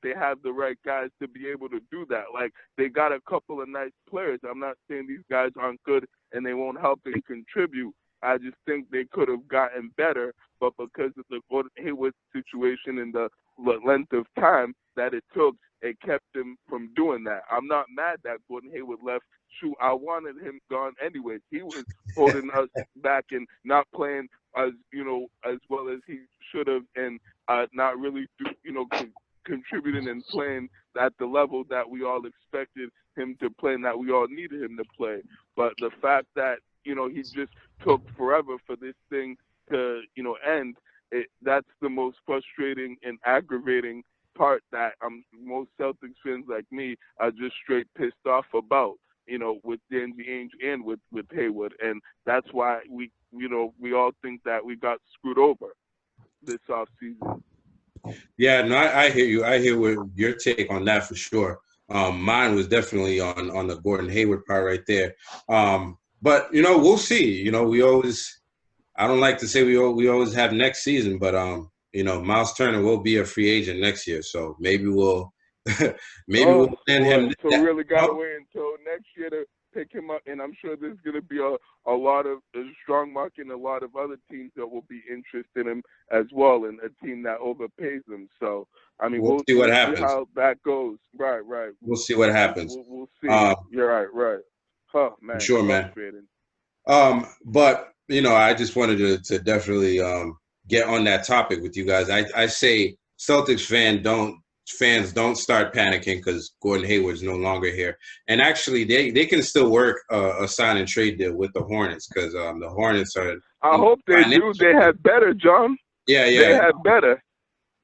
they have the right guys to be able to do that. Like, they got a couple of nice players. I'm not saying these guys aren't good and they won't help and contribute. I just think they could have gotten better, but because of the Gordon Hayward situation and the length of time that it took, it kept him from doing that. I'm not mad that Gordon Hayward left. Shoot, I wanted him gone anyways. He was holding us back and not playing as well as he should have, and not really contributing and playing at the level that we all expected him to play and that we all needed him to play. But the fact that he just took forever for this thing to, end. That's the most frustrating and aggravating part that most Celtics fans like me are just straight pissed off about, with Danny Ainge and with Hayward. And that's why we all think that we got screwed over this offseason. Yeah, no, I hear you. I hear your take on that for sure. Mine was definitely on the Gordon Hayward part right there. But, we'll see. I don't like to say we always have next season, but, Miles Turner will be a free agent next year. So maybe we'll we'll send him. So we really got to wait until next year to pick him up. And I'm sure there's going to be a lot of a strong market and a lot of other teams that will be interested in him as well, and a team that overpays him. So, I mean, we'll see what happens. How that goes. Right. We'll see what happens. We'll see. You're right. Huh, man. Sure, man. But, I just wanted to definitely get on that topic with you guys. I say Celtics fans don't start panicking because Gordon Hayward's no longer here. And actually, they can still work a sign and trade deal with the Hornets because the Hornets are. I hope they do. They have better, John. Yeah. They have better.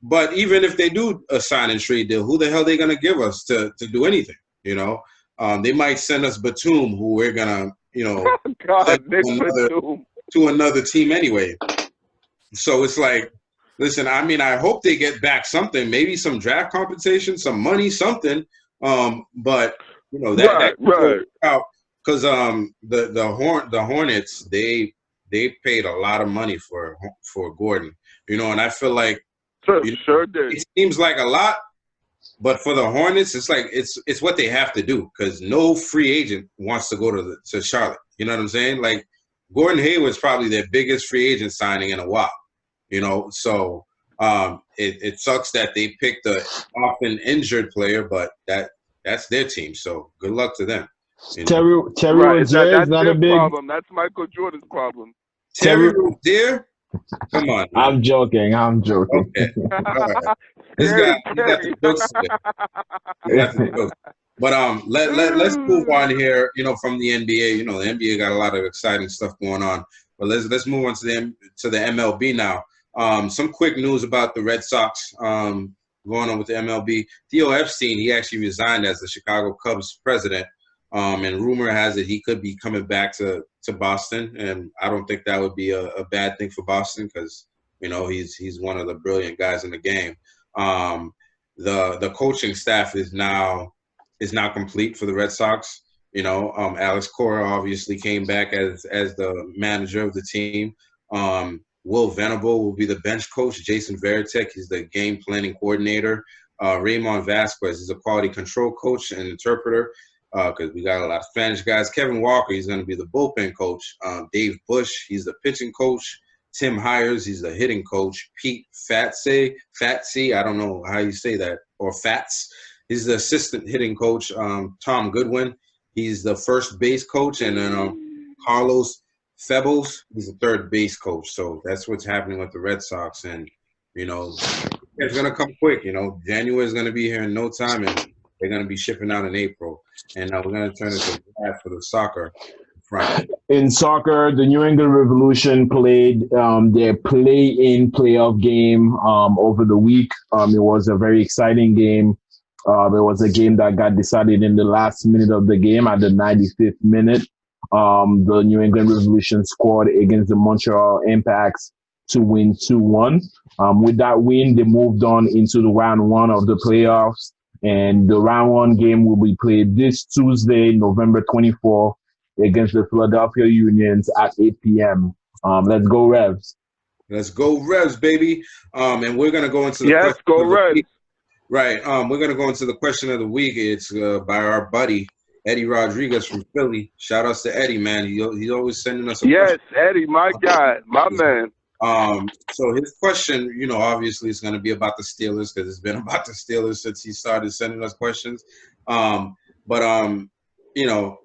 But even if they do a sign and trade deal, who the hell are they going to give us to do anything? They might send us Batum, who we're going to, to another team anyway. So it's like, listen, I mean, I hope they get back something, maybe some draft compensation, some money, something. But that out because the Hornets they paid a lot of money for Gordon, and I feel like sure did. It seems like a lot, but for the Hornets, it's like it's what they have to do because no free agent wants to go to Charlotte. You know what I'm saying? Like Gordon Hayward's probably their biggest free agent signing in a while. So it sucks that they picked a often injured player, but that's their team. So good luck to them. Terry Rozier is not a big problem. That's Michael Jordan's problem. Terry Rozier? Come on. Man. I'm joking. Okay. All right. This guy, he got the jokes. But let's move on here. From the NBA. The NBA got a lot of exciting stuff going on. But let's move on to the MLB now. Some quick news about the Red Sox going on with the MLB. Theo Epstein, he actually resigned as the Chicago Cubs president. And rumor has it he could be coming back to Boston. And I don't think that would be a bad thing for Boston because, You know, he's one of the brilliant guys in the game. The coaching staff is now complete for the Red Sox. You know, Alex Cora obviously came back as the manager of the team. Will Venable will be the bench coach. Jason Veritek, he's the game planning coordinator. Raymond Vasquez is a quality control coach and interpreter, because we got a lot of Spanish guys. Kevin Walker, he's going to be the bullpen coach. Dave Bush, he's the pitching coach. Tim Hires, he's the hitting coach. Pete Fatsy, I don't know how you say that, or Fats, he's the assistant hitting coach. Tom Goodwin, he's the first base coach. And then Carlos Febbles, he's the third base coach. So that's what's happening with the Red Sox. And, you know, it's going to come quick. You know, January is going to be here in no time, and they're going to be shipping out in April. And we're going to turn it to that for the soccer front. In soccer, the New England Revolution played their play-in playoff game over the week. It was a very exciting game. It was a game that got decided in the last minute of the game at the 95th minute. The New England Revolution scored against the Montreal Impacts to win 2-1. With that win, they moved on into the round one of the playoffs. And the round one game will be played this Tuesday, November 24th, against the Philadelphia Unions at 8 p.m. Let's go Revs. Let's go Revs, baby. And we're going to go into the question go Revs. Right. We're going to go into the question of the week. It's by our buddy, Eddie Rodriguez from Philly. Shout outs to Eddie, man. He's always sending us a question. Eddie, my guy, my man. So his question, you know, obviously is going to be about the Steelers, because it's been about the Steelers since he started sending us questions. You know,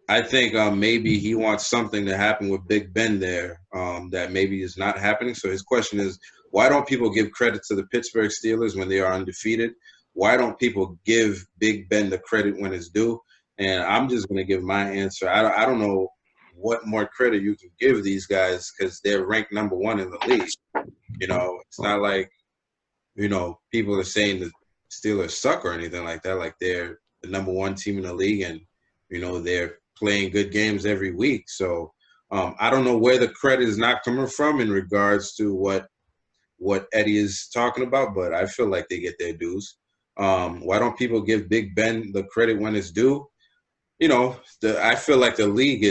I think maybe he wants something to happen with Big Ben there that maybe is not happening. So his question is, why don't people give credit to the Pittsburgh Steelers when they are undefeated? Why don't people give Big Ben the credit when it's due? And I'm just going to give my answer. I don't know what more credit you can give these guys, because they're ranked number one in the league. You know, it's not like, you know, people are saying the Steelers suck or anything like that. Like, they're the number one team in the league, and, you know, they're playing good games every week. So I don't know where the credit is not coming from in regards to what Eddie is talking about, but I feel like they get their dues. Why don't people give Big Ben the credit when it's due? You know, I feel like the league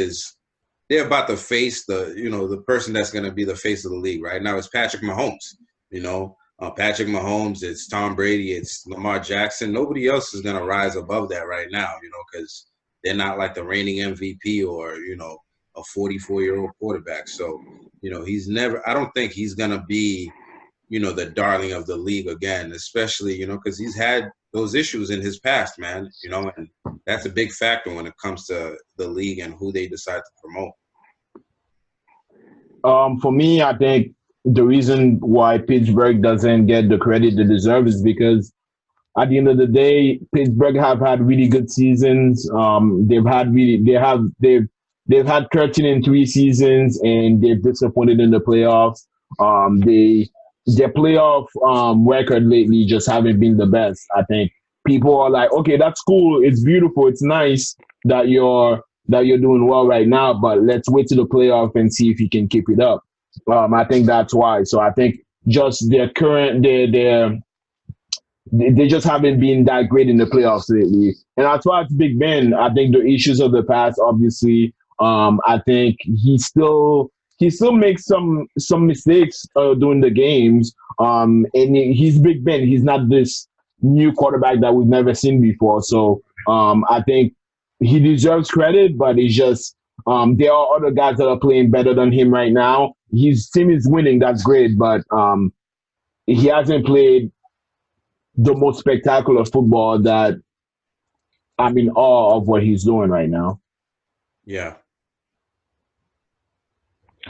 they're about to face the person that's going to be the face of the league right now is Patrick Mahomes. You know, Patrick Mahomes, it's Tom Brady, it's Lamar Jackson. Nobody else is going to rise above that right now, you know, because they're not like the reigning MVP or, you know, a 44-year-old quarterback. So, you know, I don't think he's going to be, you know, the darling of the league again, especially, you know, because he's had those issues in his past, man, you know, and that's a big factor when it comes to the league and who they decide to promote. For me, I think the reason why Pittsburgh doesn't get the credit they deserve is because at the end of the day, Pittsburgh have had really good seasons. They've had 13-3 seasons, and they've disappointed in the playoffs. Their playoff record lately just haven't been the best. I think people are like, okay, that's cool, it's beautiful, it's nice that you're doing well right now, but let's wait to the playoff and see if you can keep it up. I think that's why. So I think just they just haven't been that great in the playoffs lately. And as far as Big Ben, I think the issues of the past, obviously, I think he still makes some mistakes during the games. And he's Big Ben. He's not this new quarterback that we've never seen before. So I think he deserves credit, but it's just there are other guys that are playing better than him right now. His team is winning. That's great, but he hasn't played the most spectacular football that I'm in awe of what he's doing right now. Yeah.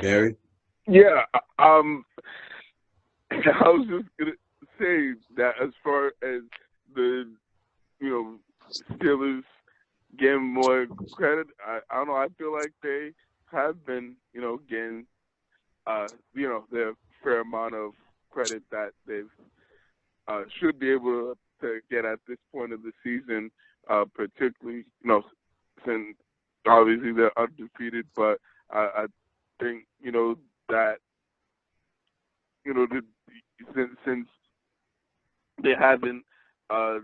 Gary? Yeah, I was just gonna say that as far as the, you know, Steelers getting more credit, I don't know. I feel like they have been, you know, getting, you know, their fair amount of credit that they've should be able to get at this point of the season, particularly, you know, since obviously they're undefeated, but I think, you know, that, since they haven't, had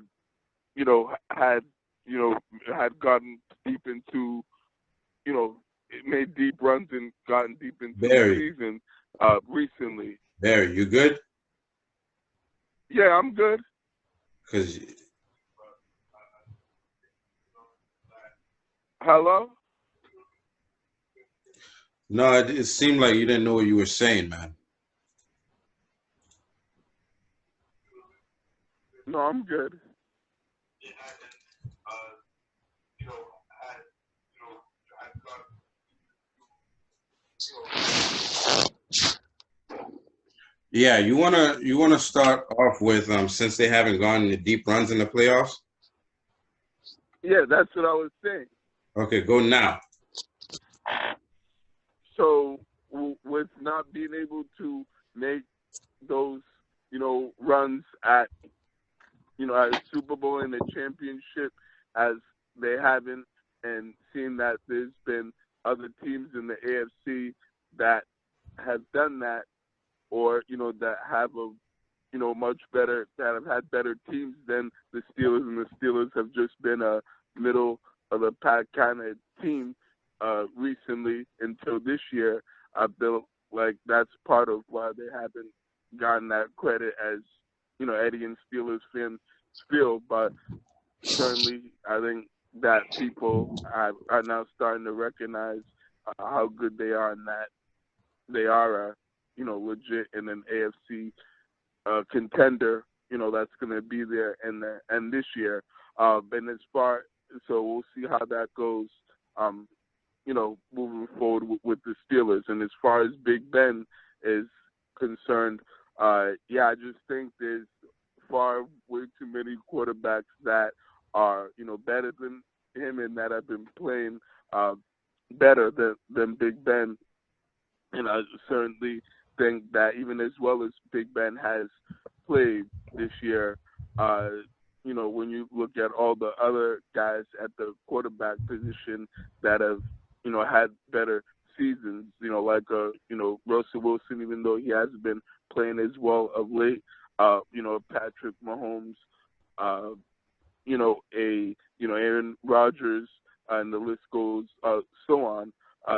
gotten deep into, made deep runs and gotten deep into the season recently. Barry, you good? Yeah, I'm good. Because hello? No, it seemed like you didn't know what you were saying, man. No, I'm good. Yeah, you wanna start off with since they haven't gone into deep runs in the playoffs. Yeah, that's what I was saying. Okay, go now. So with not being able to make those, runs at a Super Bowl and a championship as they haven't, and seeing that there's been other teams in the AFC that have done that, or that have much better, that have had better teams than the Steelers, and the Steelers have just been a middle of the pack kind of team recently until this year. I feel like that's part of why they haven't gotten that credit as Eddie and Steelers fans feel. But certainly, I think that people are now starting to recognize how good they are, and that they are legit in an AFC contender. That's going to be there and this year. And so we'll see how that goes. Moving forward with the Steelers. And as far as Big Ben is concerned, I just think there's way too many quarterbacks that are, better than him and that have been playing better than Big Ben. And I certainly think that even as well as Big Ben has played this year, when you look at all the other guys at the quarterback position that have, had better seasons, like Russell Wilson, even though he hasn't been playing as well of late, Patrick Mahomes, Aaron Rodgers, and the list goes so on.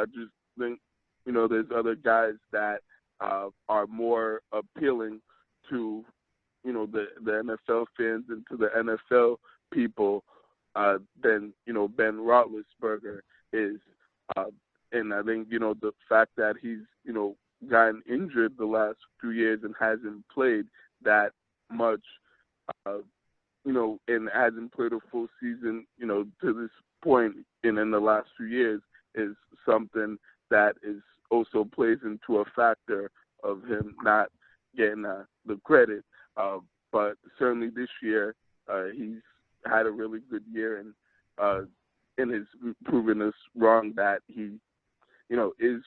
Just think, there's other guys that are more appealing to, the NFL fans and to the NFL people than, Ben Roethlisberger is. And I think, the fact that he's, gotten injured the last few years and hasn't played that much, and hasn't played a full season, to this point in the last few years is something that is also plays into a factor of him not getting the credit. But certainly this year, he's had a really good year and has proven us wrong that he, is,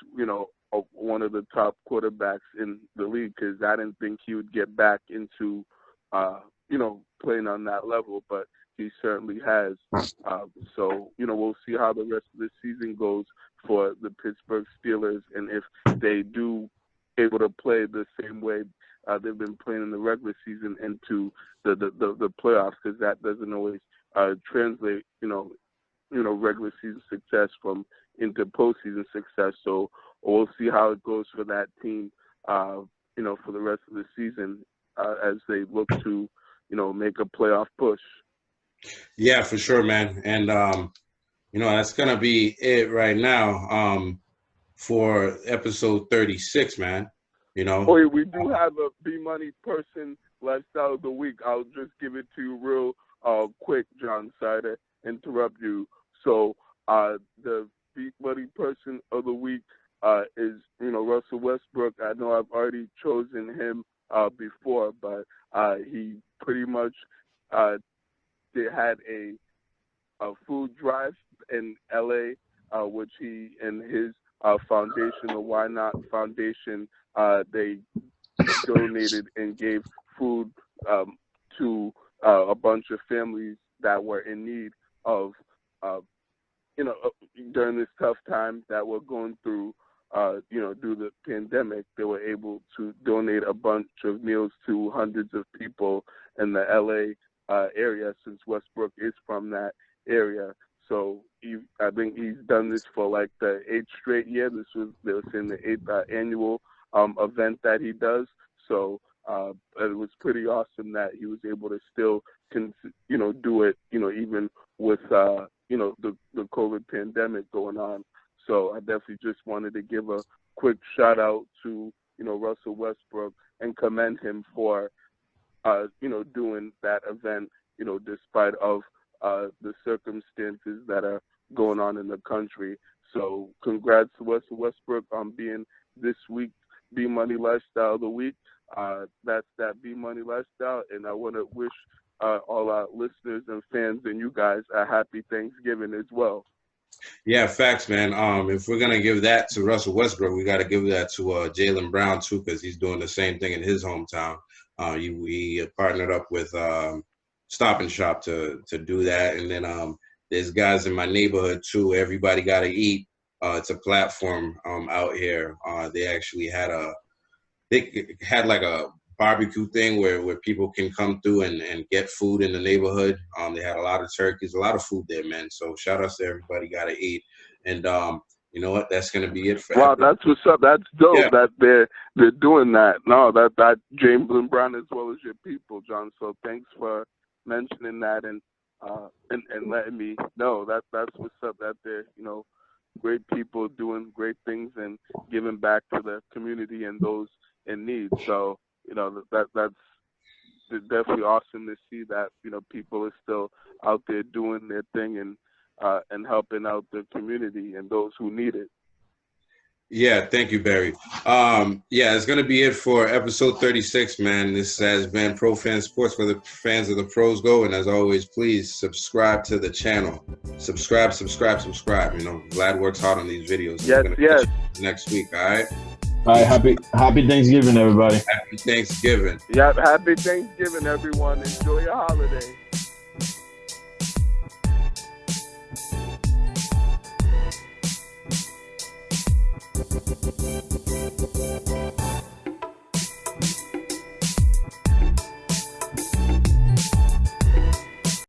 one of the top quarterbacks in the league, because I didn't think he would get back into, playing on that level, but he certainly has. So, we'll see how the rest of the season goes for the Pittsburgh Steelers, and if they do able to play the same way they've been playing in the regular season into the playoffs, because that doesn't always translate, regular season success into postseason success. So we'll see how it goes for that team, for the rest of the season as they look to, make a playoff push. Yeah, for sure, man. And that's gonna be it right now for episode 36, man. Oh, we do have a B-Money Person Lifestyle of the Week. I'll just give it to you real quick, John. Sorry to interrupt you. So the B-Money Person of the Week is, Russell Westbrook. I know I've already chosen him before, but he pretty much they had a food drive in LA, which he and his foundation, the Why Not Foundation, they donated and gave food to a bunch of families that were in need of, during this tough time that we're going through due to the pandemic, they were able to donate a bunch of meals to hundreds of people in the LA area, since Westbrook is from that area. So I think he's done this for like the 8th straight year. This was in the 8th annual event that he does. So it was pretty awesome that he was able to still do it, even with the COVID pandemic going on. So I definitely just wanted to give a quick shout out to Russell Westbrook and commend him for doing that event, despite of the circumstances that are going on in the country. So congrats to Russell Westbrook on being this week's B Money Lifestyle of the Week. That's that B Money Lifestyle, and I want to wish all our listeners and fans and you guys a happy Thanksgiving as well. Yeah, facts, man. If we're gonna give that to Russell Westbrook, we got to give that to Jaylen Brown too, because he's doing the same thing in his hometown. He partnered up with Stop and Shop to do that, and then there's guys in my neighborhood too. Everybody Got to Eat. It's a platform out here. They actually had like a barbecue thing where people can come through and get food in the neighborhood. They had a lot of turkeys, a lot of food there, man. So shout out to Everybody Got to Eat. And you know what? That's gonna be it for. Wow, that's what's up. That's dope. Yeah. That they're doing that. No, that Jaylen Brown as well as your people, John. So thanks for mentioning that and letting me know that's what's up. That they're great people doing great things and giving back to the community and those in need. So that's definitely awesome to see that people are still out there doing their thing and helping out the community and those who need it. Yeah, thank you, Barry. It's going to be it for episode 36, man. This has been Pro Fan Sports, where the fans of the pros go. And as always, please subscribe to the channel. Subscribe. Vlad works hard on these videos. Yes. Next week, all right? All right, happy Thanksgiving, everybody. Happy Thanksgiving. Yeah, happy Thanksgiving, everyone. Enjoy your holiday.